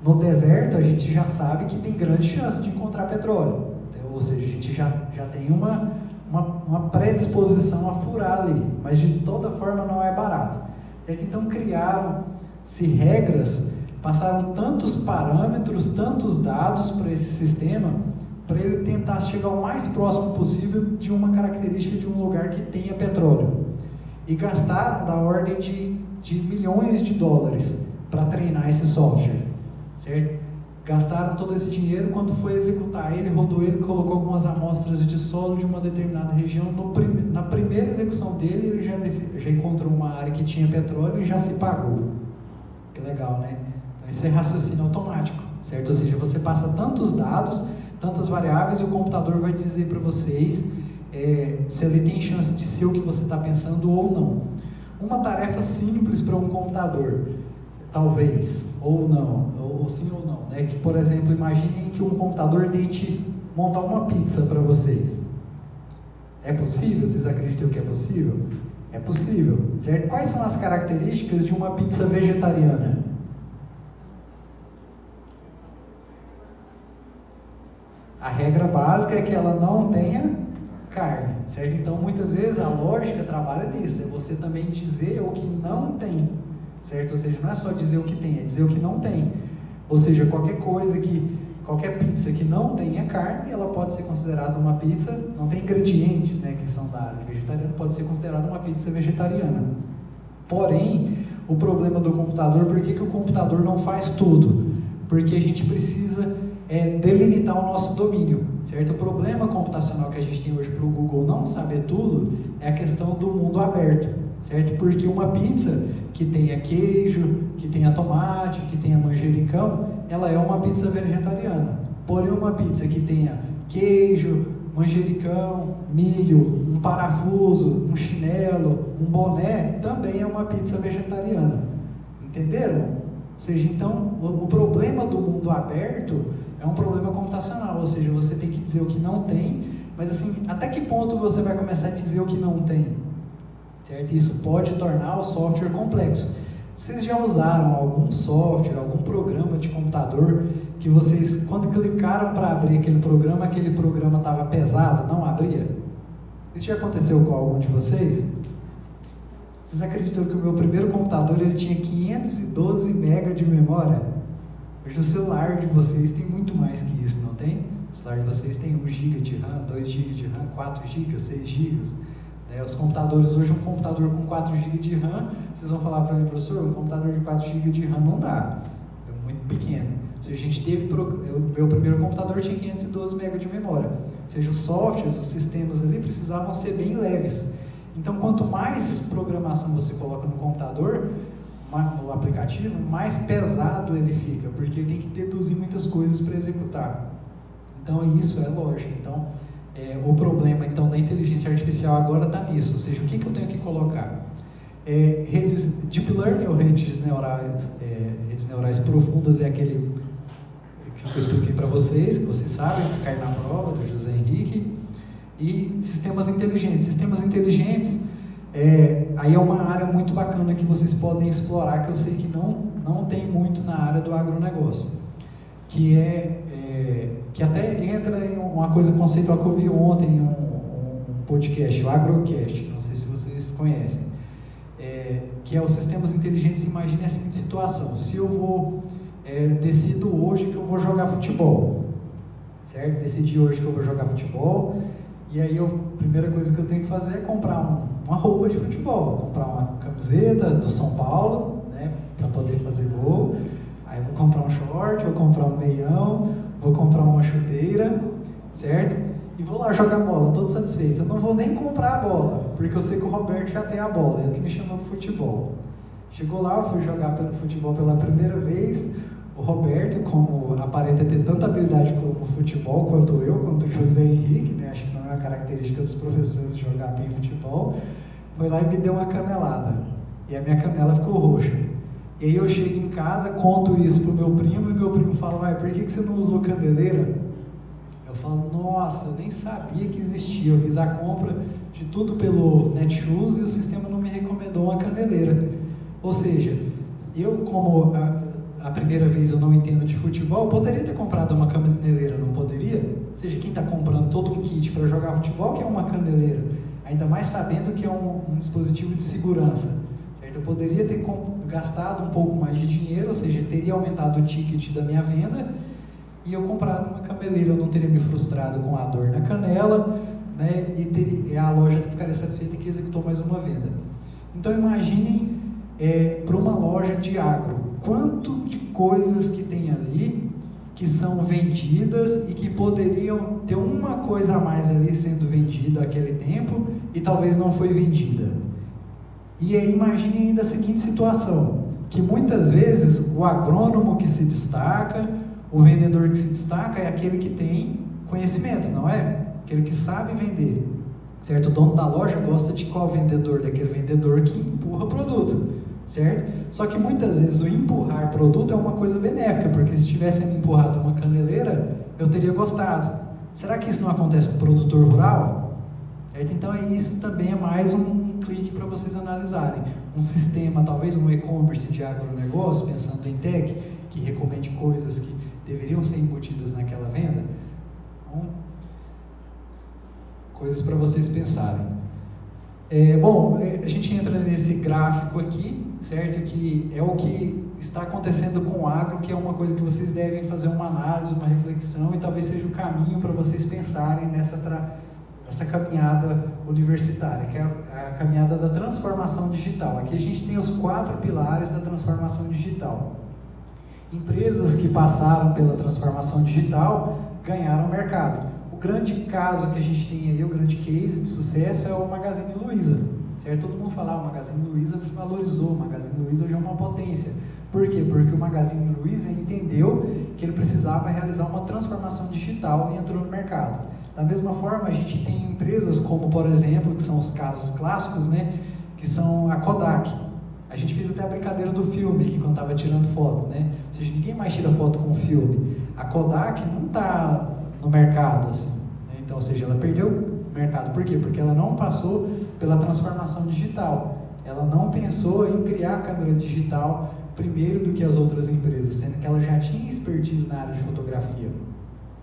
no deserto a gente já sabe que tem grande chance de encontrar petróleo. Então, ou seja, a gente já tem uma predisposição a furar ali, mas de toda forma não é barato, certo? Então criaram-se regras, passaram tantos parâmetros, tantos dados para esse sistema, para ele tentar chegar o mais próximo possível de uma característica de um lugar que tenha petróleo. E gastaram da ordem de milhões de dólares para treinar esse software, certo? Gastaram todo esse dinheiro. Quando foi executar ele, rodou ele, colocou algumas amostras de solo de uma determinada região. Na primeira execução dele, ele já encontrou uma área que tinha petróleo e já se pagou. Que legal, né? Então, esse é raciocínio automático, certo? Ou seja, você passa tantos dados, tantas variáveis, e o computador vai dizer para vocês se ele tem chance de ser o que você está pensando ou não. Uma tarefa simples para um computador, talvez, ou não, ou sim ou não, né? Que, por exemplo, imaginem que um computador tente montar uma pizza para vocês. É possível? Vocês acreditam que é possível? É possível, certo? Quais são as características de uma pizza vegetariana? A regra básica é que ela não tenha carne, certo? Então, muitas vezes a lógica trabalha nisso, é você também dizer o que não tem, certo? Ou seja, não é só dizer o que tem, é dizer o que não tem. Ou seja, qualquer pizza que não tenha carne, ela pode ser considerada uma pizza, não tem ingredientes, né, que são da área vegetariana, pode ser considerada uma pizza vegetariana. Porém, o problema do computador, por que o computador não faz tudo? Porque a gente precisa delimitar o nosso domínio, certo? O problema computacional que a gente tem hoje para o Google não saber tudo é a questão do mundo aberto, certo? Porque uma pizza que tenha queijo, que tenha tomate, que tenha manjericão, ela é uma pizza vegetariana. Porém, uma pizza que tenha queijo, manjericão, milho, um parafuso, um chinelo, um boné, também é uma pizza vegetariana. Entenderam? Ou seja, então, o problema do mundo aberto é um problema computacional, ou seja, você tem que dizer o que não tem, mas assim, até que ponto você vai começar a dizer o que não tem? Certo? Isso pode tornar o software complexo. Vocês já usaram algum software, algum programa de computador que vocês, quando clicaram para abrir aquele programa estava pesado, não abria? Isso já aconteceu com algum de vocês? Vocês acreditam que o meu primeiro computador ele tinha 512 MB de memória? Hoje o celular de vocês tem muito mais que isso, não tem? O celular de vocês tem 1 GB de RAM, 2 GB de RAM, 4 GB, 6 GB. Os computadores, hoje um computador com 4 GB de RAM, vocês vão falar para mim, professor, um computador de 4 GB de RAM não dá, é muito pequeno. Ou seja, a gente teve, meu primeiro computador tinha 512 MB de memória. Ou seja, os softwares, os sistemas ali precisavam ser bem leves. Então, quanto mais programação você coloca no computador, no aplicativo, mais pesado ele fica, porque ele tem que deduzir muitas coisas para executar. Então, isso é lógico. Então, o problema então da inteligência artificial agora está nisso, ou seja, o que eu tenho que colocar? Redes Deep Learning ou redes neurais profundas é aquele que eu expliquei para vocês, que vocês sabem, que cai na prova, do José Henrique, e sistemas inteligentes. Sistemas inteligentes, aí é uma área muito bacana que vocês podem explorar, que eu sei que não tem muito na área do agronegócio, que até entra em uma coisa conceitual que eu vi ontem em um podcast, o Agrocast, não sei se vocês conhecem, que é os sistemas inteligentes. Imagine a seguinte situação: se eu decido hoje que eu vou jogar futebol, certo? Decidi hoje que eu vou jogar futebol, e aí a primeira coisa que eu tenho que fazer é comprar uma roupa de futebol, comprar uma camiseta do São Paulo, né, para poder fazer gol. Aí vou comprar um short, vou comprar um meião, vou comprar uma chuteira, certo? E vou lá jogar bola, todo satisfeito. Eu não vou nem comprar a bola, porque eu sei que o Roberto já tem a bola, é o que me chamou de futebol. Chegou lá, eu fui jogar futebol pela primeira vez. O Roberto, como aparenta ter tanta habilidade com o futebol quanto o José Henrique, né? Acho que não é uma característica dos professores jogar bem futebol, foi lá e me deu uma canelada. E a minha canela ficou roxa. E aí eu chego em casa, conto isso pro meu primo, e meu primo fala: por que você não usou caneleira? Eu falo: nossa, eu nem sabia que existia, eu fiz a compra de tudo pelo Netshoes e o sistema não me recomendou uma caneleira. Ou seja, eu, como a primeira vez eu não entendo de futebol, poderia ter comprado uma caneleira, não poderia? Ou seja, quem está comprando todo um kit para jogar futebol, que é uma caneleira, ainda mais sabendo que é um dispositivo de segurança. Eu poderia ter gastado um pouco mais de dinheiro, ou seja, teria aumentado o ticket da minha venda, e eu comprado uma caneleira, eu não teria me frustrado com a dor na canela, né, e a loja ficaria satisfeita que executou mais uma venda. Então imaginem, para uma loja de agro, quanto de coisas que tem ali que são vendidas e que poderiam ter uma coisa a mais ali sendo vendida naquele tempo e talvez não foi vendida. E aí imagine ainda a seguinte situação, que muitas vezes o agrônomo que se destaca, o vendedor que se destaca é aquele que tem conhecimento, não é? Aquele que sabe vender, certo? O dono da loja gosta de qual vendedor? Daquele vendedor que empurra produto, certo? Só que muitas vezes o empurrar produto é uma coisa benéfica, porque se tivesse me empurrado uma caneleira, eu teria gostado. Será que isso não acontece com o produtor rural? Certo? Então isso também é mais um clique para vocês analisarem. Um sistema, talvez um e-commerce de agronegócio, pensando em tech, que recomende coisas que deveriam ser embutidas naquela venda. Então, coisas para vocês pensarem. Bom, a gente entra nesse gráfico aqui, certo? Que é o que está acontecendo com o agro, que é uma coisa que vocês devem fazer uma análise, uma reflexão, e talvez seja o caminho para vocês pensarem nessa caminhada universitária, que é a caminhada da transformação digital. Aqui a gente tem os 4 pilares da transformação digital. Empresas que passaram pela transformação digital ganharam mercado. O grande caso que a gente tem aí, o grande case de sucesso é o Magazine Luiza, certo? Todo mundo fala, o Magazine Luiza se valorizou, o Magazine Luiza hoje é uma potência. Por quê? Porque o Magazine Luiza entendeu que ele precisava realizar uma transformação digital e entrou no mercado. Da mesma forma, a gente tem empresas como, por exemplo, que são os casos clássicos, né? Que são a Kodak. A gente fez até a brincadeira do filme, que quando estava tirando foto, né? Ou seja, ninguém mais tira foto com o filme. A Kodak não está no mercado, assim, né? Então, ou seja, ela perdeu o mercado. Por quê? Porque ela não passou pela transformação digital. Ela não pensou em criar a câmera digital primeiro do que as outras empresas, sendo que ela já tinha expertise na área de fotografia.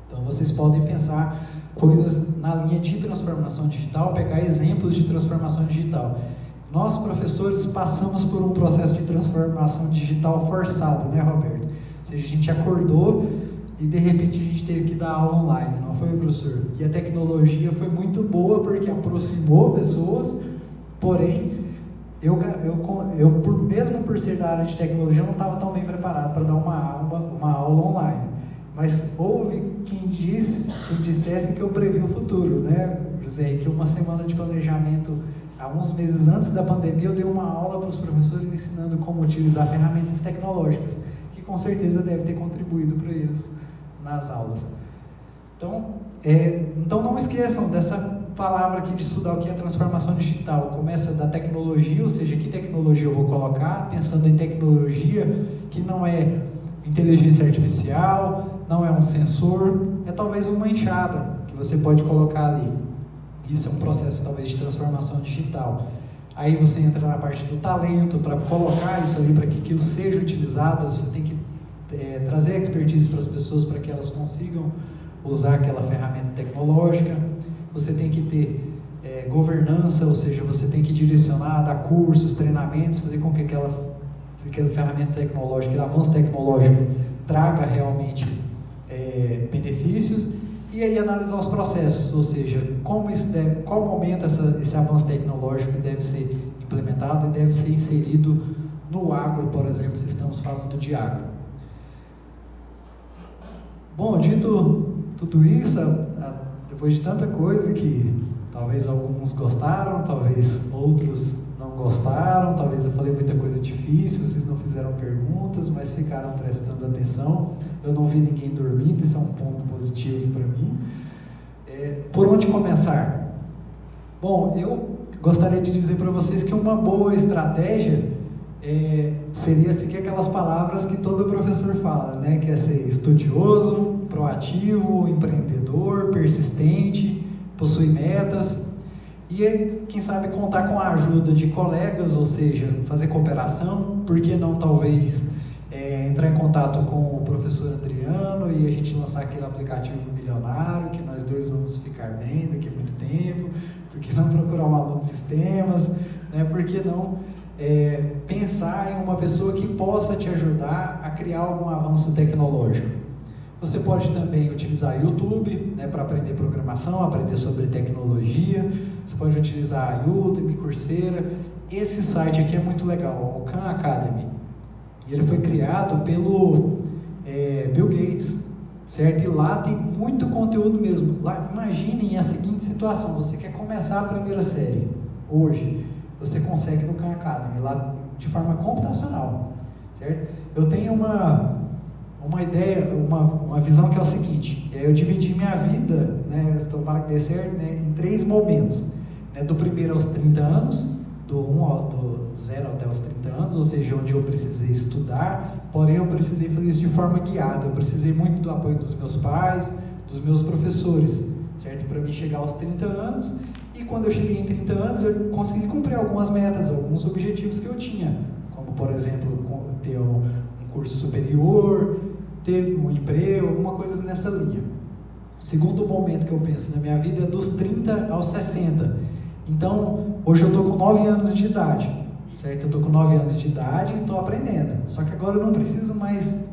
Então, vocês podem pensar coisas na linha de transformação digital, pegar exemplos de transformação digital. Nós, professores, passamos por um processo de transformação digital forçado, né, Roberto? Ou seja, a gente acordou e de repente a gente teve que dar aula online, não foi, professor? E a tecnologia foi muito boa porque aproximou pessoas, porém, mesmo por ser da área de tecnologia, eu não estava tão bem preparado para dar uma aula online. Mas houve quem dissesse que eu previ o futuro, né, José? Que uma semana de planejamento, há uns meses antes da pandemia, eu dei uma aula para os professores ensinando como utilizar ferramentas tecnológicas, que com certeza deve ter contribuído para eles nas aulas. Então não esqueçam dessa palavra aqui de estudar o que é transformação digital. Começa da tecnologia, ou seja, que tecnologia eu vou colocar, pensando em tecnologia que não é inteligência artificial, não é um sensor, é talvez uma enxada que você pode colocar ali. Isso é um processo talvez de transformação digital. Aí você entra na parte do talento, para colocar isso ali, para que aquilo seja utilizado, você tem que trazer a expertise para as pessoas, para que elas consigam usar aquela ferramenta tecnológica. Você tem que ter governança, ou seja, você tem que direcionar, dar cursos, treinamentos, fazer com que aquela ferramenta tecnológica, aquele avanço tecnológico traga realmente benefícios. E aí analisar os processos, ou seja, qual momento esse avanço tecnológico deve ser implementado e deve ser inserido no agro, por exemplo, se estamos falando de agro. Bom, dito tudo isso, depois de tanta coisa que talvez alguns gostaram, talvez outros não gostaram, talvez eu falei muita coisa difícil, vocês não fizeram perguntas, mas ficaram prestando atenção. Eu não vi ninguém dormindo, isso é um ponto positivo para mim. Por onde começar? Bom, eu gostaria de dizer para vocês que uma boa estratégia seria seguir aquelas palavras que todo professor fala, né? Que é ser estudioso, proativo, empreendedor, persistente, possui metas e, quem sabe, contar com a ajuda de colegas, ou seja, fazer cooperação. Por que não, talvez, entrar em contato com o professor Adriano e a gente lançar aquele aplicativo milionário, que nós dois vamos ficar bem daqui a muito tempo. Por que não procurar um aluno de sistemas, né? Por que não pensar em uma pessoa que possa te ajudar a criar algum avanço tecnológico? Você pode também utilizar YouTube, né, para aprender programação, aprender sobre tecnologia. Você pode utilizar a Udemy, Coursera. Esse site aqui é muito legal, o Khan Academy. E ele foi criado pelo Bill Gates, certo? E lá tem muito conteúdo mesmo. Lá, imaginem a seguinte situação: você quer começar a primeira série hoje, você consegue no Khan Academy, lá de forma computacional, certo? Eu tenho uma uma ideia, uma visão que é o seguinte: eu dividi minha vida, né, tomara que dê certo, né, em 3 momentos, né, do primeiro aos 30 anos, do 0 até os 30 anos, ou seja, onde eu precisei estudar, porém eu precisei fazer isso de forma guiada, eu precisei muito do apoio dos meus pais, dos meus professores, certo? Para mim chegar aos 30 anos, e quando eu cheguei em 30 anos, eu consegui cumprir algumas metas, alguns objetivos que eu tinha, como, por exemplo, ter um curso superior, ter um emprego, alguma coisa nessa linha. O segundo momento que eu penso na minha vida é dos 30 aos 60. Então, hoje eu estou com 9 anos de idade, certo? Eu estou com 9 anos de idade e estou aprendendo. Só que agora eu não preciso mais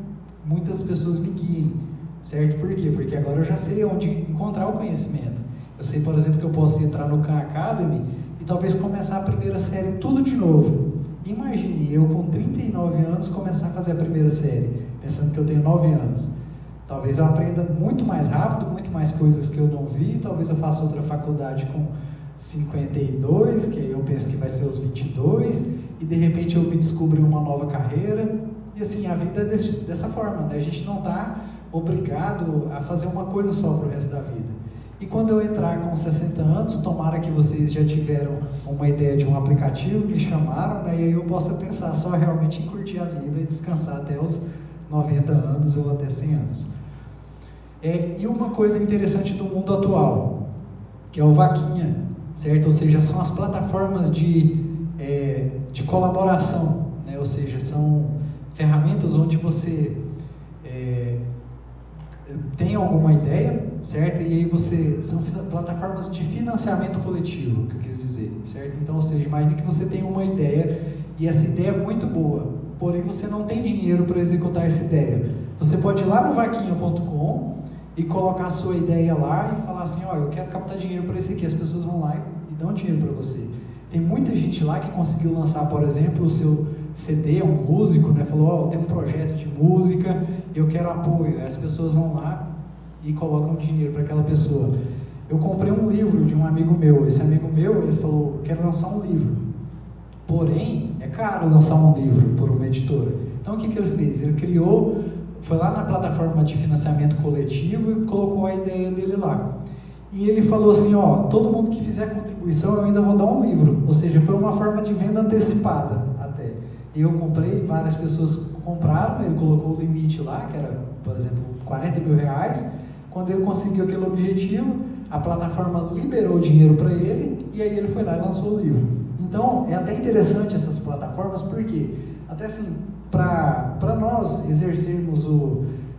muitas pessoas me guiem, certo? Por quê? Porque agora eu já sei onde encontrar o conhecimento. Eu sei, por exemplo, que eu posso entrar no Khan Academy e talvez começar a primeira série tudo de novo. Imagine eu com 39 anos começar a fazer a primeira série, pensando que eu tenho 9 anos. Talvez eu aprenda muito mais rápido, muito mais coisas que eu não vi, talvez eu faça outra faculdade com 52, que eu penso que vai ser os 22, e de repente eu me descubro uma nova carreira, e assim, a vida é dessa forma, né? A gente não está obrigado a fazer uma coisa só para o resto da vida. E quando eu entrar com 60 anos, tomara que vocês já tiveram uma ideia de um aplicativo, me chamaram, né? E aí eu possa pensar só realmente em curtir a vida e descansar até os 90 anos ou até 100 anos. E uma coisa interessante do mundo atual, que é o Vaquinha, certo? Ou seja, são as plataformas de colaboração, né? Ou seja, são ferramentas onde você tem alguma ideia, certo? E aí são plataformas de financiamento coletivo, que eu quis dizer, certo? Então, ou seja, imagine que você tem uma ideia e essa ideia é muito boa, porém você não tem dinheiro para executar essa ideia. Você pode ir lá no vaquinha.com e colocar a sua ideia lá e falar assim, ó, eu quero captar dinheiro para isso aqui. As pessoas vão lá e dão dinheiro para você. Tem muita gente lá que conseguiu lançar, por exemplo, o seu CD, um músico, né? Falou, ó, eu tenho um projeto de música, eu quero apoio. Aí as pessoas vão lá e colocam dinheiro para aquela pessoa. Eu comprei um livro de um amigo meu. Esse amigo meu, ele falou, eu quero lançar um livro. Porém, é caro lançar um livro por uma editora. Então, o que ele fez? Ele foi lá na plataforma de financiamento coletivo e colocou a ideia dele lá. E ele falou assim, ó, todo mundo que fizer contribuição, eu ainda vou dar um livro. Ou seja, foi uma forma de venda antecipada até. Eu comprei, várias pessoas compraram, ele colocou o limite lá, que era, por exemplo, 40 mil reais. Quando ele conseguiu aquele objetivo, a plataforma liberou o dinheiro para ele e aí ele foi lá e lançou o livro. Então, é até interessante essas plataformas, porque até assim, para nós exercermos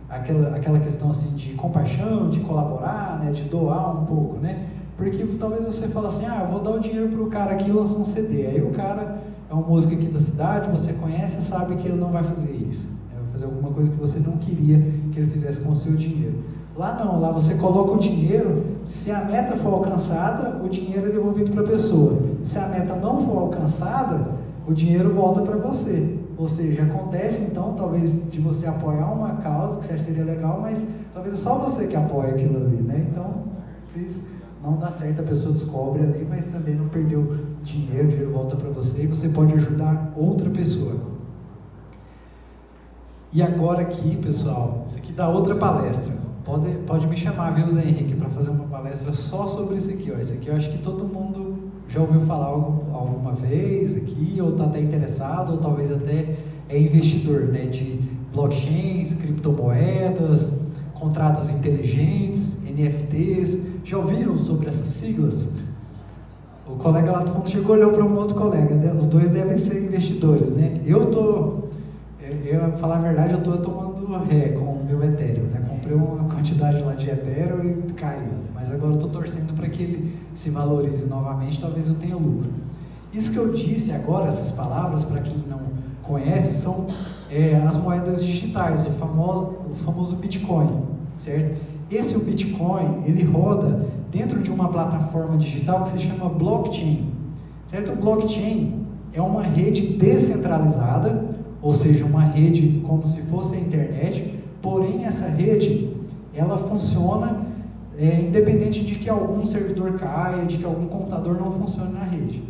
aquela questão assim de compaixão, de colaborar, né, de doar um pouco, né? Porque talvez você fale assim, eu vou dar o dinheiro para o cara aqui lançar um CD. Aí o cara é um músico aqui da cidade, você conhece e sabe que ele não vai fazer isso. Vai fazer alguma coisa que você não queria que ele fizesse com o seu dinheiro. Lá não, lá você coloca o dinheiro, se a meta for alcançada, o dinheiro é devolvido para a pessoa. Se a meta não for alcançada, o dinheiro volta para você. Ou seja, acontece então, talvez, de você apoiar uma causa, que seria legal, mas talvez é só você que apoia aquilo ali, né? Então, não dá certo, a pessoa descobre ali, mas também não perdeu dinheiro, o dinheiro volta para você e você pode ajudar outra pessoa. E agora aqui, pessoal, isso aqui dá outra palestra. Pode me chamar, viu, Zé Henrique, para fazer uma palestra só sobre isso aqui, ó. Isso aqui eu acho que todo mundo já ouviu falar alguma vez aqui, ou está até interessado, ou talvez até é investidor, né, de blockchains, criptomoedas, contratos inteligentes, NFTs. Já ouviram sobre essas siglas? O colega lá do fundo chegou e olhou para um outro colega, os dois devem ser investidores, né? Pra falar a verdade, eu estou tomando ré com o meu Ethereum, né? Comprei uma quantidade lá de Ethereum e caiu, mas agora eu estou torcendo para que ele se valorize novamente, talvez eu tenha lucro. Isso que eu disse agora, essas palavras, para quem não conhece, são as moedas digitais, o famoso Bitcoin, certo? O Bitcoin, ele roda dentro de uma plataforma digital que se chama blockchain, certo? O blockchain é uma rede descentralizada, ou seja, uma rede como se fosse a internet, porém essa rede, ela funciona independente de que algum servidor caia, de que algum computador não funcione na rede.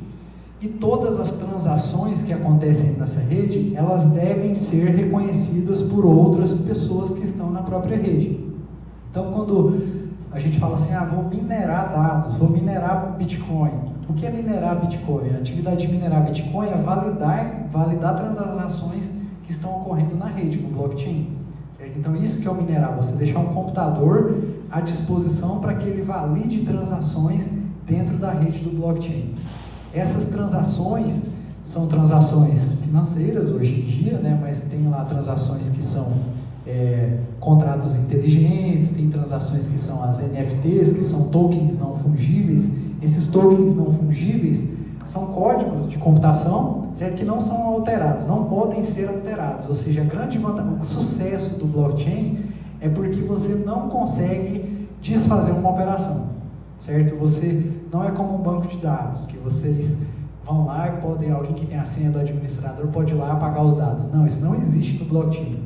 E todas as transações que acontecem nessa rede, elas devem ser reconhecidas por outras pessoas que estão na própria rede. Então, quando a gente fala assim, vou minerar dados, vou minerar Bitcoin. O que é minerar Bitcoin? A atividade de minerar Bitcoin é validar transações que estão ocorrendo na rede, no blockchain. Certo? Então, isso que é o minerar, você deixar um computador à disposição para que ele valide transações dentro da rede do blockchain. Essas transações são transações financeiras hoje em dia, né? Mas tem lá transações que são contratos inteligentes, tem transações que são as NFTs, que são tokens não fungíveis. Esses tokens não fungíveis são códigos de computação, certo? Que não são alterados, não podem ser alterados. Ou seja, o sucesso do blockchain é porque você não consegue desfazer uma operação, certo? Você não é como um banco de dados, que vocês vão lá e alguém que tem a senha do administrador pode ir lá apagar os dados. Não, isso não existe no blockchain.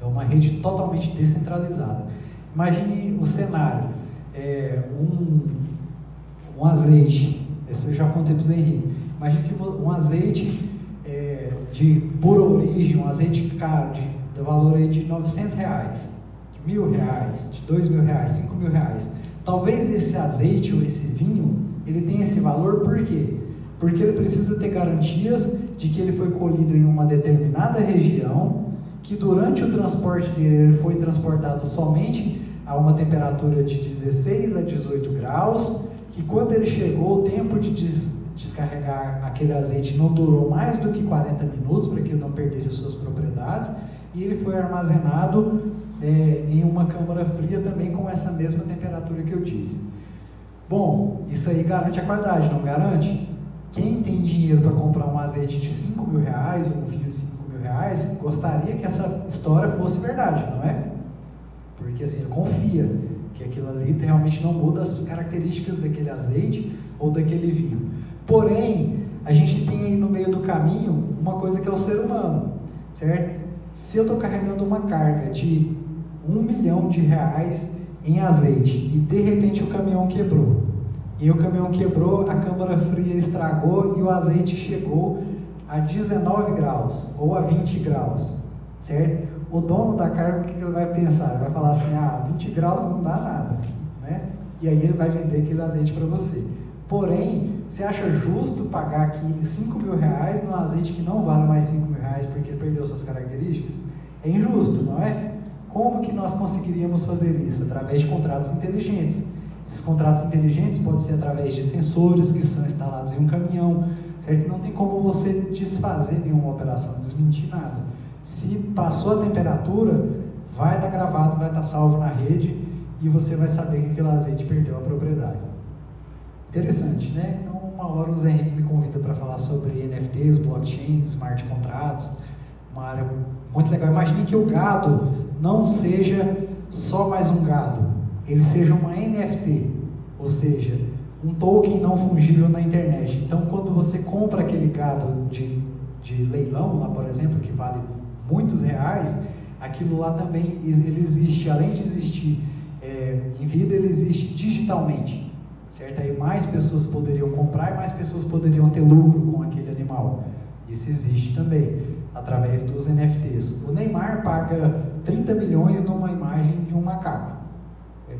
É uma rede totalmente descentralizada. Imagine o cenário, um azeite, esse eu já contei para o Zé Henrique. Imagine que um azeite de pura origem, um azeite caro, de valor aí de R$900, de R$1.000, de R$2.000, R$5.000. Talvez esse azeite ou esse vinho, ele tenha esse valor por quê? Porque ele precisa ter garantias de que ele foi colhido em uma determinada região, que durante o transporte dele ele foi transportado somente a uma temperatura de 16 a 18 graus, que quando ele chegou, o tempo de descarregar aquele azeite não durou mais do que 40 minutos, para que ele não perdesse as suas propriedades, e ele foi armazenado em uma câmara fria também com essa mesma temperatura que eu disse. Bom, isso aí garante a qualidade, não garante? Quem tem dinheiro para comprar um azeite de R$5.000 ou um vinho de R$5.000 gostaria que essa história fosse verdade, não é? Porque assim, ele confia que aquilo ali realmente não muda as características daquele azeite ou daquele vinho. Porém, a gente tem aí no meio do caminho uma coisa que é o ser humano, certo? Se eu estou carregando uma carga de R$1 milhão em azeite e de repente o caminhão quebrou, e o caminhão quebrou, a câmara fria estragou e o azeite chegou a 19 graus ou a 20 graus, certo? O dono da carga, o que ele vai pensar? Ele vai falar assim, 20 graus não dá nada, né? E aí ele vai vender aquele azeite para você. Porém, você acha justo pagar aqui R$5.000 num azeite que não vale mais R$5.000 porque ele perdeu suas características? É injusto, não é? Como que nós conseguiríamos fazer isso? Através de contratos inteligentes. Esses contratos inteligentes podem ser através de sensores que são instalados em um caminhão, certo? Não tem como você desfazer nenhuma operação, desmentir nada. Se passou a temperatura, vai estar gravado, vai estar salvo na rede e você vai saber que aquele azeite perdeu a propriedade. Interessante, né? Então, uma hora o Zé Henrique me convida para falar sobre NFTs, blockchain, smart contratos, uma área muito legal. Imagine que o gado não seja só mais um gado, ele seja uma NFT, ou seja, um token não fungível na internet. Então, quando você compra aquele gado de leilão, lá, por exemplo, que vale muitos reais, aquilo lá também ele existe, além de existir em vida, ele existe digitalmente, certo? Aí mais pessoas poderiam comprar e mais pessoas poderiam ter lucro com aquele animal. Isso existe também, através dos NFTs. O Neymar paga 30 milhões numa imagem de um macaco.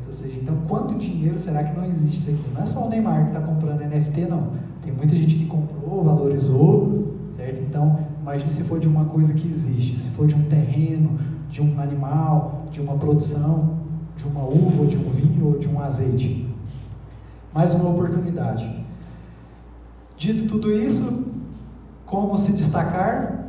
Ou seja, então quanto dinheiro será que não existe isso aqui? Não é só o Neymar que está comprando NFT, não. Tem muita gente que comprou, valorizou, certo? Então, imagine se for de uma coisa que existe, se for de um terreno, de um animal, de uma produção, de uma uva, ou de um vinho, ou de um azeite. Mais uma oportunidade. Dito tudo isso, como se destacar?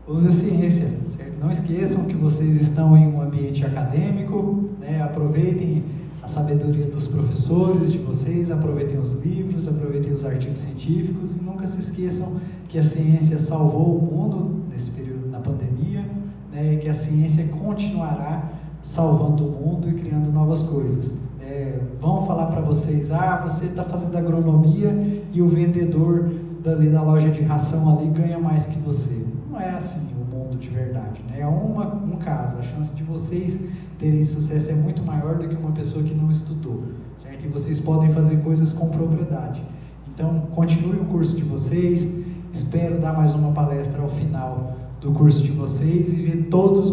Use a ciência, certo? Não esqueçam que vocês estão em um ambiente acadêmico, né? Aproveitem a sabedoria dos professores de vocês, aproveitem os livros, aproveitem os artigos científicos e nunca se esqueçam que a ciência salvou o mundo nesse período da pandemia, né? E que a ciência continuará salvando o mundo e criando novas coisas. Vão falar para vocês, você está fazendo agronomia e o vendedor da loja de ração ali ganha mais que você. Não é assim o mundo de verdade, né? É um caso, a chance de vocês terem sucesso é muito maior do que uma pessoa que não estudou, certo? E vocês podem fazer coisas com propriedade. Então, continue o curso de vocês, espero dar mais uma palestra ao final do curso de vocês e ver todos